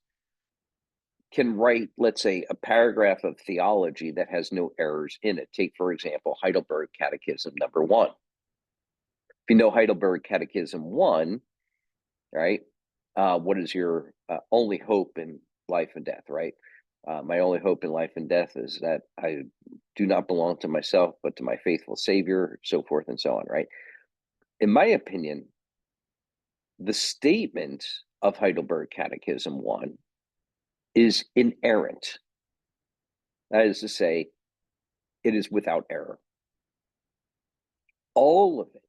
can write, let's say, a paragraph of theology that has no errors in it. Take, for example, Heidelberg Catechism number 1. If you know Heidelberg Catechism 1, right, what is your only hope in life and death, right? My only hope in life and death is that I do not belong to myself, but to my faithful Savior, so forth and so on, right? In my opinion, the statement of Heidelberg Catechism 1 is inerrant. That is to say, it is without error. All of it,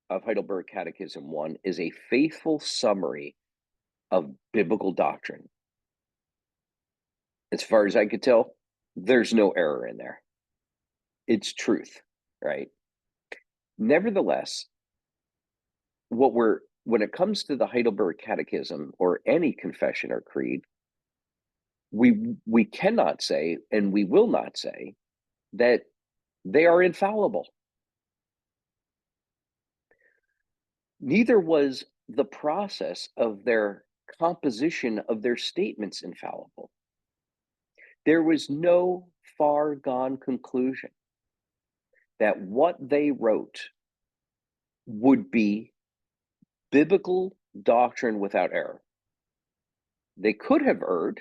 of Heidelberg Catechism 1, is a faithful summary of biblical doctrine. As far as I could tell, there's no error in there. It's truth, right? Nevertheless, when it comes to the Heidelberg Catechism or any confession or creed, we cannot say, and we will not say, that they are infallible. Neither was the process of their composition of their statements infallible. There was no far gone conclusion that what they wrote would be biblical doctrine without error. They could have erred,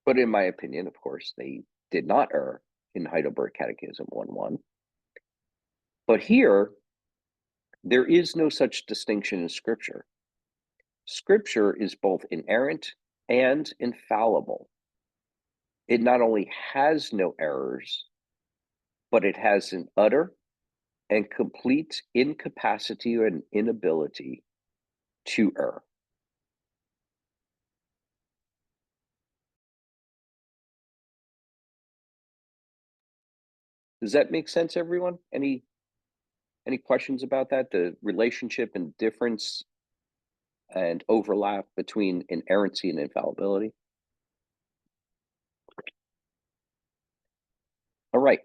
but in my opinion, of course, they did not err in Heidelberg Catechism 1:1. But here, there is no such distinction in Scripture. Scripture is both inerrant and infallible. It not only has no errors, but it has an utter and complete incapacity and inability to err. Does that make sense, everyone? Any questions about that? The relationship and difference and overlap between inerrancy and infallibility? All right,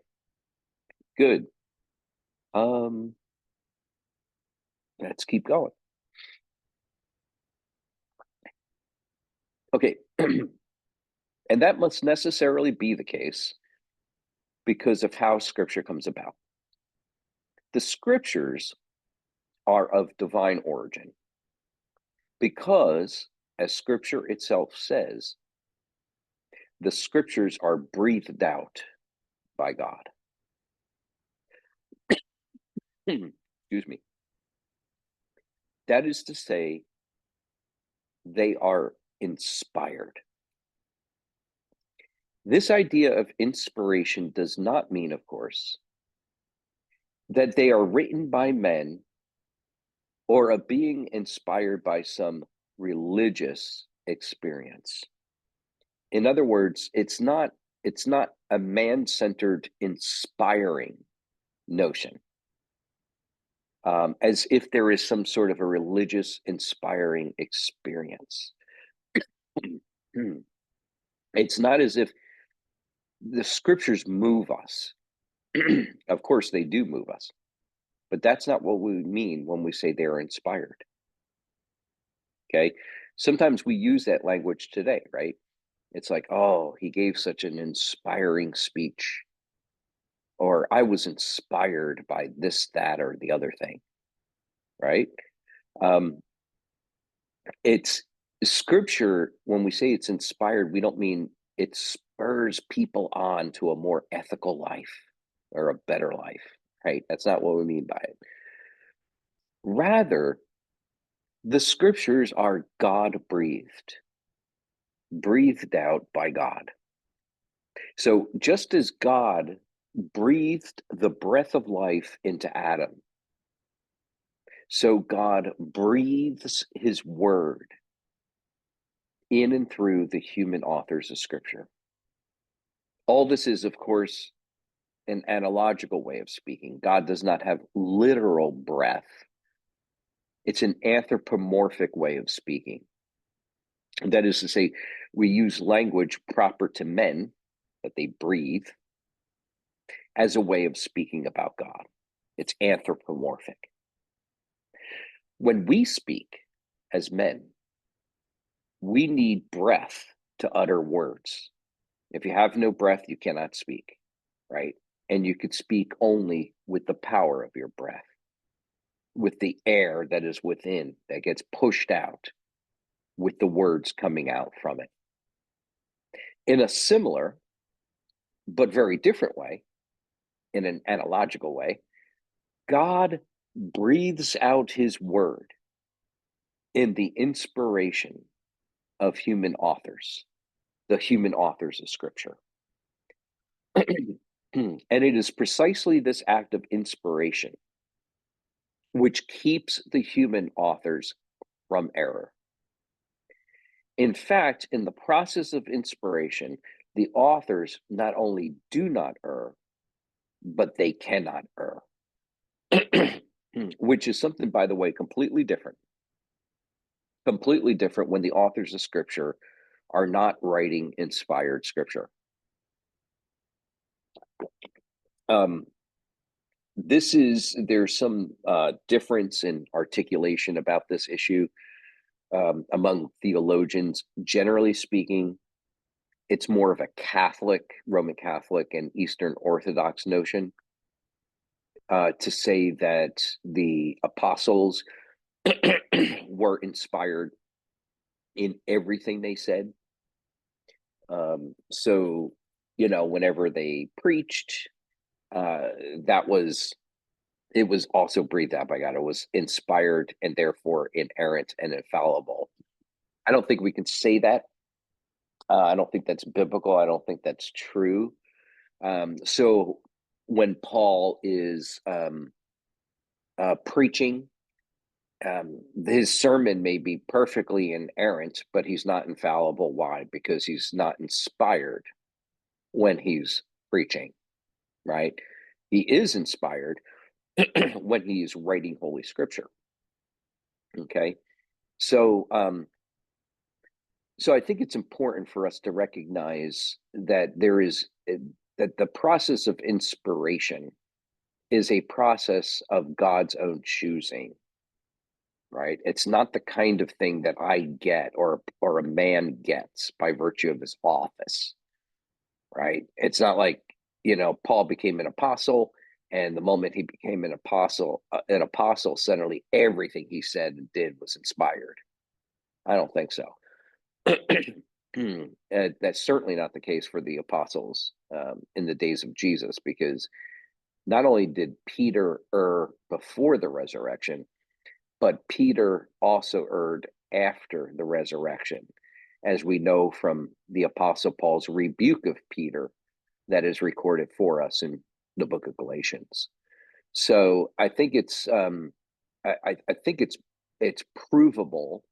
good. Let's keep going. Okay, and that must necessarily be the case because of how Scripture comes about. The Scriptures are of divine origin because, as Scripture itself says, the Scriptures are breathed out by God. Excuse me. That is to say, they are inspired. This idea of inspiration does not mean, of course, that they are written by men or are being inspired by some religious experience. In other words, it's not a man-centered inspiring notion, as if there is some sort of a religious inspiring experience. It's not as if the scriptures move us. Of course, they do move us, but that's not what we mean when we say they're inspired. Okay. Sometimes we use that language today, right? It's like, oh, he gave such an inspiring speech, or I was inspired by this, that, or the other thing, right? Um, it's scripture. When we say it's inspired, we don't mean it spurs people on to a more ethical life or a better life, right? That's not what we mean by it. Rather, the scriptures are God breathed, breathed out by God. So just as God breathed the breath of life into Adam, so God breathes his word in and through the human authors of scripture. All this is, of course, an analogical way of speaking. God does not have literal breath. It's an anthropomorphic way of speaking. That is to say, we use language proper to men, that they breathe, as a way of speaking about God. It's anthropomorphic. When we speak as men, we need breath to utter words. If you have no breath, you cannot speak, right? And you could speak only with the power of your breath, with the air that is within, that gets pushed out, with the words coming out from it. In a similar, but very different way, in an analogical way, God breathes out his word in the inspiration of human authors, the human authors of scripture. And it is precisely this act of inspiration which keeps the human authors from error. In fact, in the process of inspiration, the authors not only do not err, but they cannot err, which is something, by the way, completely different when the authors of scripture are not writing inspired scripture. There's some difference in articulation about this issue among theologians. Generally speaking, it's more of a Catholic, Roman Catholic, and Eastern Orthodox notion to say that the apostles were inspired in everything they said. So, whenever they preached, it was also breathed out by God. It was inspired and therefore inerrant and infallible. I don't think we can say that. I don't think that's biblical. I don't think that's true. So when Paul is preaching, his sermon may be perfectly inerrant, but he's not infallible. Why? Because he's not inspired when he's preaching, right? He is inspired when he's writing Holy Scripture. Okay, so so I think it's important for us to recognize that that the process of inspiration is a process of God's own choosing, right? It's not the kind of thing that I get or a man gets by virtue of his office, right? It's not like, Paul became an apostle, and the moment he became an apostle, suddenly everything he said and did was inspired. I don't think so. That's certainly not the case for the apostles in the days of Jesus, because not only did Peter err before the resurrection, but Peter also erred after the resurrection, as we know from the Apostle Paul's rebuke of Peter that is recorded for us in the book of Galatians. So I think I think it's provable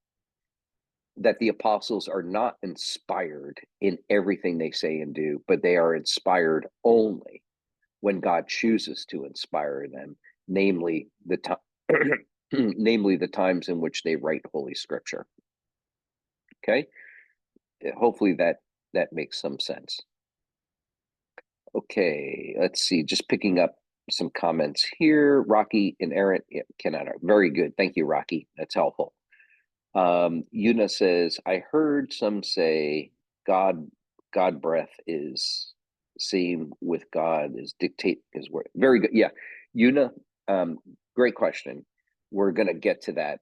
that the apostles are not inspired in everything they say and do, but they are inspired only when God chooses to inspire them, namely namely the times in which they write Holy Scripture. Okay, hopefully that makes some sense. Okay, let's see. Just picking up some comments here. Rocky and Aaron, yeah, very good. Thank you, Rocky. That's helpful. Una says, I heard some say God breath is same with God is dictate his word. Very good. Yeah. Una, great question. We're gonna get to that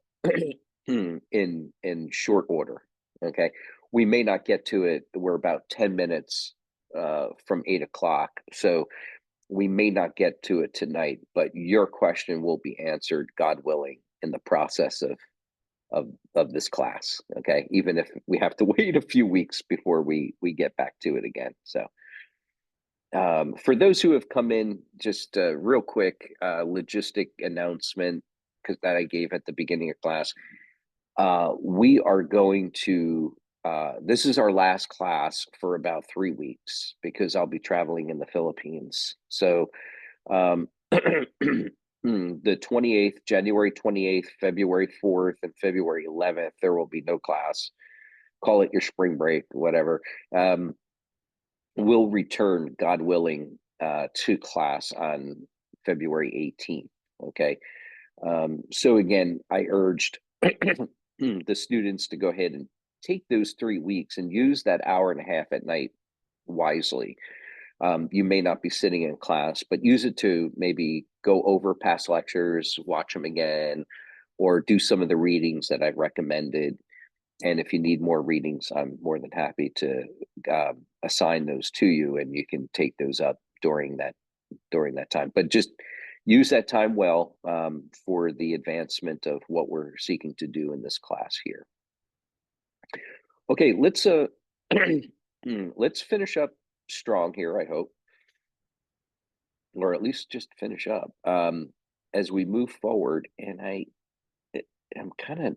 in short order. Okay. We may not get to it. We're about 10 minutes from 8 o'clock. So we may not get to it tonight, but your question will be answered, God willing, in the process of this class. Okay, even if we have to wait a few weeks before we get back to it again. So for those who have come in, just real quick logistic announcement because that I gave at the beginning of class. We are going to this is our last class for about 3 weeks because I'll be traveling in the Philippines. So the 28th, January 28th, February 4th, and February 11th, there will be no class. Call it your spring break, whatever. We'll return, God willing, to class on February 18th. Okay. So again, I urged the students to go ahead and take those 3 weeks and use that hour and a half at night wisely. You may not be sitting in class, but use it to maybe go over past lectures, watch them again, or do some of the readings that I've recommended. And if you need more readings, I'm more than happy to assign those to you, and you can take those up during that time. But just use that time well for the advancement of what we're seeking to do in this class here. Okay, let's let's finish up strong here, I hope, or at least just finish up as we move forward. And I'm kind of,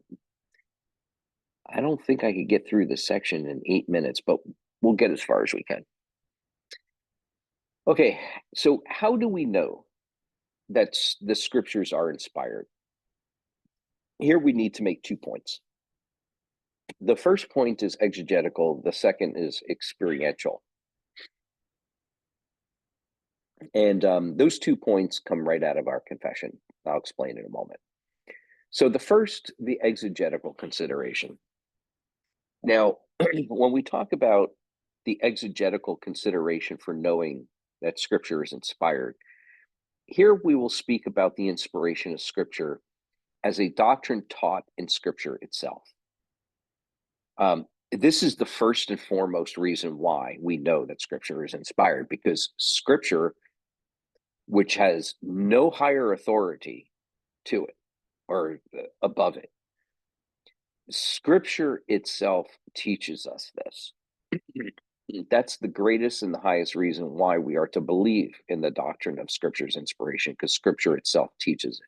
I don't think I could get through this section in 8 minutes, but we'll get as far as we can. Okay, so how do we know that the scriptures are inspired? Here we need to make 2 points. The first point is exegetical. The second is experiential. And those 2 points come right out of our confession. I'll explain in a moment. So the first, the exegetical consideration. Now, when we talk about the exegetical consideration for knowing that Scripture is inspired, here we will speak about the inspiration of Scripture as a doctrine taught in Scripture itself. This is the first and foremost reason why we know that Scripture is inspired, because Scripture, which has no higher authority to it or above it, Scripture itself teaches us this. That's the greatest and the highest reason why we are to believe in the doctrine of Scripture's inspiration, because Scripture itself teaches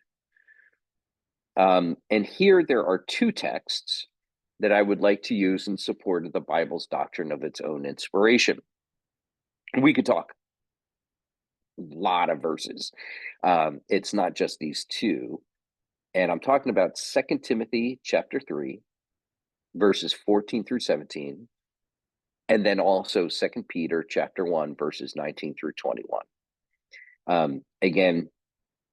it. And here there are 2 texts that I would like to use in support of the Bible's doctrine of its own inspiration. We could talk a lot of verses. It's not just these 2. And I'm talking about 2 Timothy chapter 3, verses 14 through 17. And then also 2 Peter chapter 1, verses 19 through 21. Again,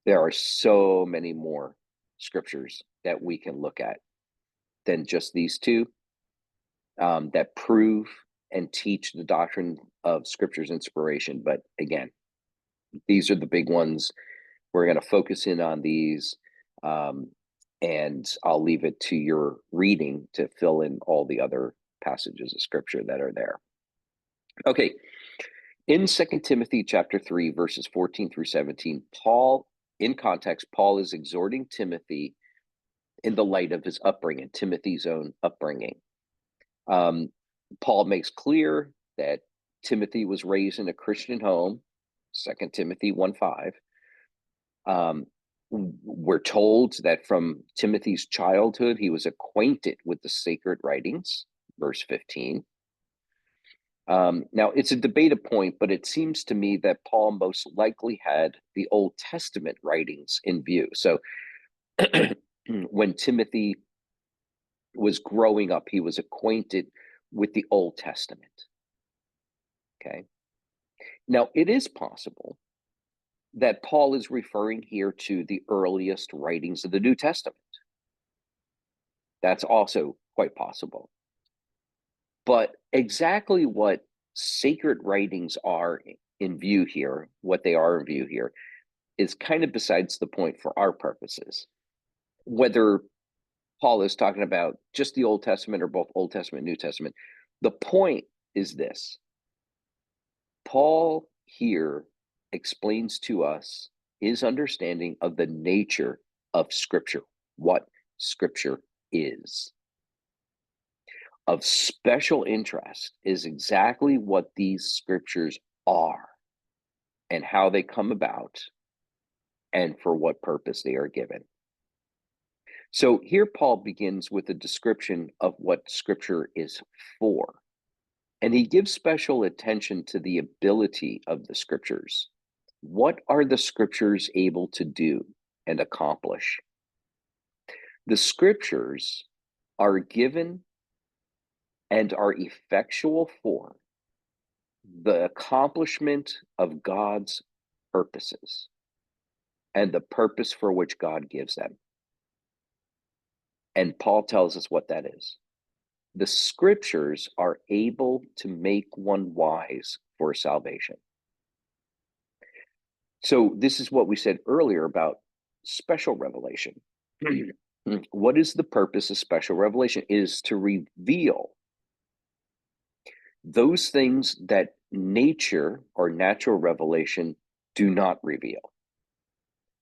there are so many more scriptures that we can look at than just these 2 that prove and teach the doctrine of Scripture's inspiration. But again, these are the big ones. We're going to focus in on these, and I'll leave it to your reading to fill in all the other passages of Scripture that are there. Okay, in 2 Timothy chapter 3, verses 14 through 17, Paul, in context, Paul is exhorting Timothy in the light of his upbringing, Timothy's own upbringing. Paul makes clear that Timothy was raised in a Christian home, 2 Timothy 1:5. We're told that from Timothy's childhood, he was acquainted with the sacred writings, verse 15. Now, it's a debated point, but it seems to me that Paul most likely had the Old Testament writings in view. So when Timothy was growing up, he was acquainted with the Old Testament. Okay. Now, it is possible that Paul is referring here to the earliest writings of the New Testament. That's also quite possible. But exactly what sacred writings are in view here, what they are in view here, is kind of besides the point for our purposes. Whether Paul is talking about just the Old Testament or both Old Testament and New Testament, the point is this. Paul here explains to us his understanding of the nature of Scripture, what Scripture is. Of special interest is exactly what these Scriptures are and how they come about and for what purpose they are given. So here Paul begins with a description of what Scripture is for. And he gives special attention to the ability of the Scriptures. What are the Scriptures able to do and accomplish? The Scriptures are given and are effectual for the accomplishment of God's purposes and the purpose for which God gives them. And Paul tells us what that is. The Scriptures are able to make one wise for salvation. So this is what we said earlier about special revelation. What is the purpose of special revelation? It is to reveal those things that nature or natural revelation do not reveal,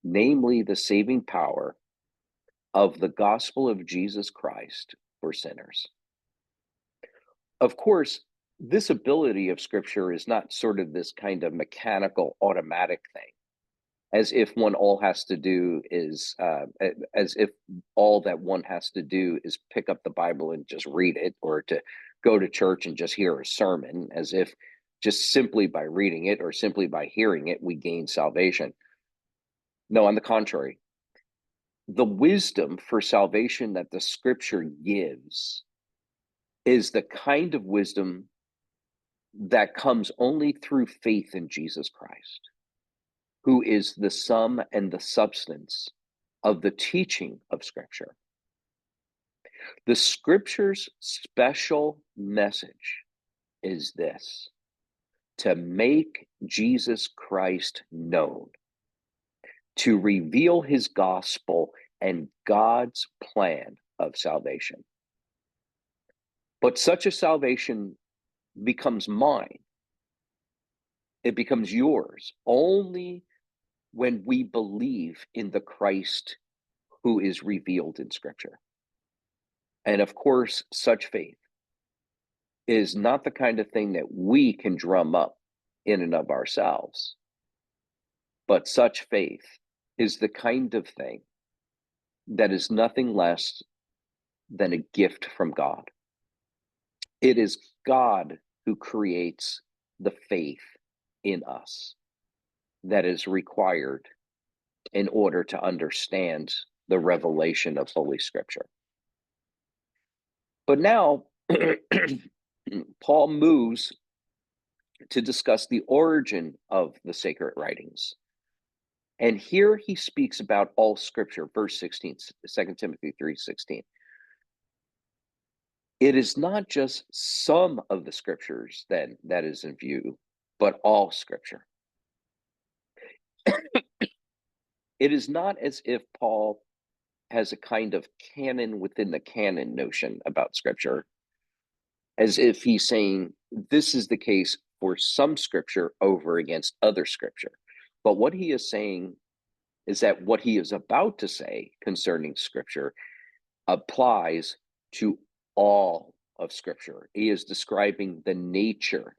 namely the saving power of the gospel of Jesus Christ for sinners. Of course, this ability of Scripture is not sort of this kind of mechanical, automatic thing, as if one all has to do is, as if all that one has to do is pick up the Bible and just read it, or to go to church and just hear a sermon, as if just simply by reading it or simply by hearing it, we gain salvation. No, on the contrary, the wisdom for salvation that the Scripture gives is the kind of wisdom that comes only through faith in Jesus Christ, who is the sum and the substance of the teaching of Scripture. The Scripture's special message is this: to make Jesus Christ known, to reveal his gospel and God's plan of salvation. But such a salvation becomes mine. It becomes yours only when we believe in the Christ who is revealed in Scripture. And of course, such faith is not the kind of thing that we can drum up in and of ourselves, but such faith is the kind of thing that is nothing less than a gift from God. It is God who creates the faith in us that is required in order to understand the revelation of Holy Scripture. But now, Paul moves to discuss the origin of the sacred writings. And here he speaks about all Scripture, verse 16, 2 Timothy 3:16. It is not just some of the Scriptures then that is in view, but all Scripture. It is not as if Paul has a kind of canon within the canon notion about Scripture, as if he's saying this is the case for some Scripture over against other Scripture. But what he is saying is that what he is about to say concerning Scripture applies to all of Scripture. He is describing the nature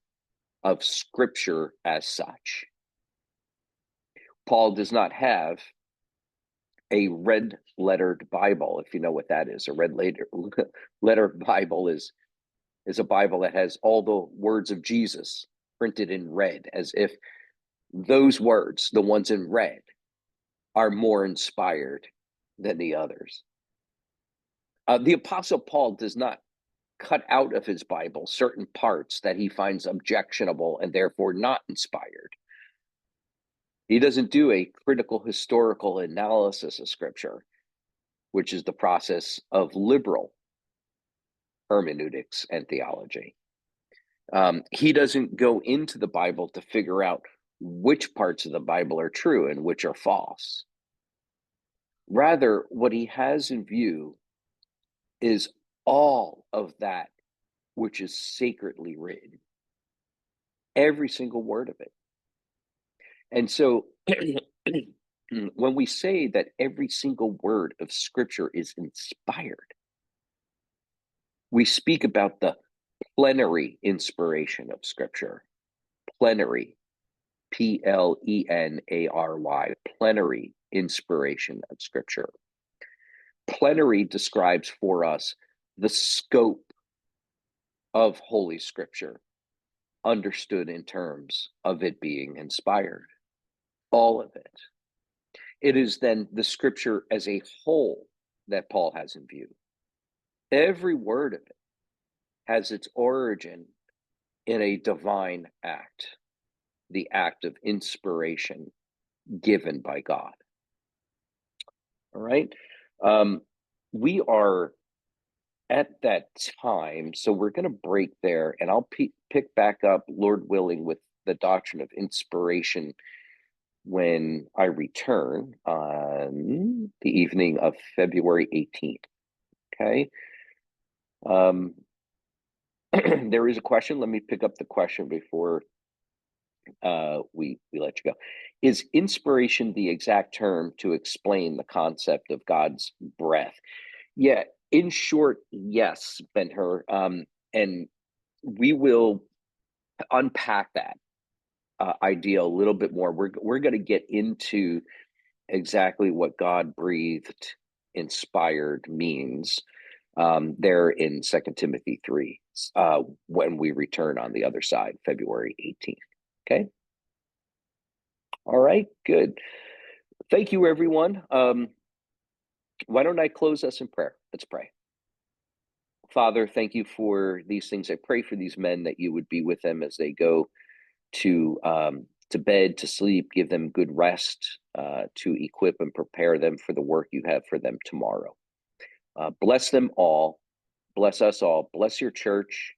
of Scripture as such. Paul does not have a red-lettered Bible, if you know what that is. A red-letter Bible is a Bible that has all the words of Jesus printed in red, as if those words, the ones in red, are more inspired than the others. The Apostle Paul does not cut out of his Bible certain parts that he finds objectionable and therefore not inspired. He doesn't do a critical historical analysis of Scripture, which is the process of liberal hermeneutics and theology. He doesn't go into the Bible to figure out which parts of the Bible are true and which are false. Rather, what he has in view is all of that which is sacredly written, every single word of it. And so when we say that every single word of Scripture is inspired, we speak about the plenary inspiration of Scripture. Plenary, Plenary, plenary inspiration of Scripture. Plenary describes for us the scope of Holy Scripture, understood in terms of it being inspired. All of it. It is then the Scripture as a whole that Paul has in view. Every word of it has its origin in a divine act, the act of inspiration given by God. All right. We are at that time, so we're going to break there, and I'll pick back up, Lord willing, with the doctrine of inspiration when I return on the evening of February 18th. Okay. There is a question. Let me pick up the question before we let you go. Is inspiration the exact term to explain the concept of God's breath? Yeah, in short, yes, Ben-Hur. And we will unpack that idea a little bit more. We're going to get into exactly what God breathed, inspired means there in 2 Timothy 3 when we return on the other side, February 18th. Okay. All right, good. Thank you, everyone. Why don't I close us in prayer? Let's pray. Father, thank you for these things. I pray for these men that you would be with them as they go to bed, to sleep, give them good rest, to equip and prepare them for the work you have for them tomorrow. Bless them all. Bless us all. Bless your church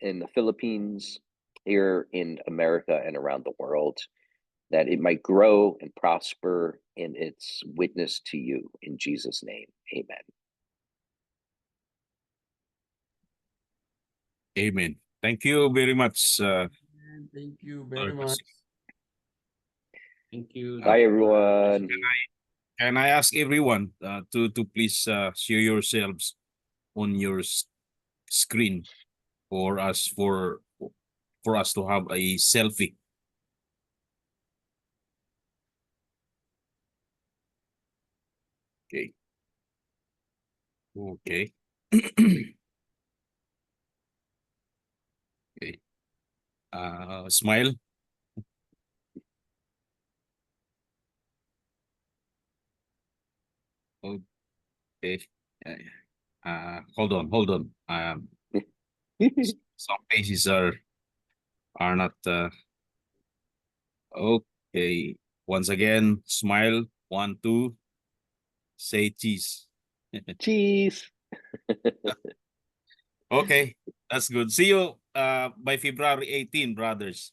in the Philippines, here in America, and around the world, that it might grow and prosper in its witness to you. In Jesus' name, amen. Amen. Thank you very much. Thank you very much. Thank you. Bye, everyone. Can I ask everyone to please share yourselves on your screen for us to have a selfie. Okay. Okay. Okay. Smile. Okay. Hold on. Some faces are not okay. Once again, smile. 1, 2. Say cheese. Cheese. Okay, that's good. See you by February 18, brothers.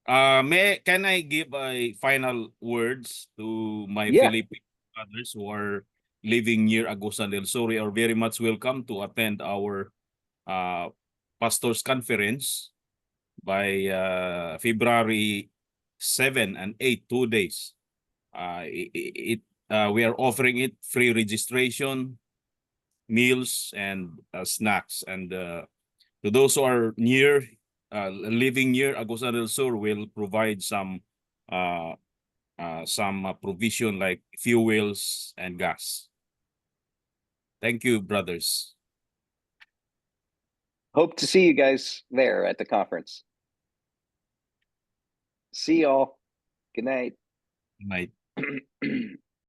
Can I give a final words to my Yeah. Philippine brothers who are living near Agusan del Sur? Are very much welcome to attend our pastors conference by February 7 and 8, 2 days. We are offering it free registration, meals, and snacks. And to those who are near, living near Agusan del Sur, will provide some provision like fuels and gas. Thank you, brothers. Hope to see you guys there at the conference. See y'all. Good night. Good night.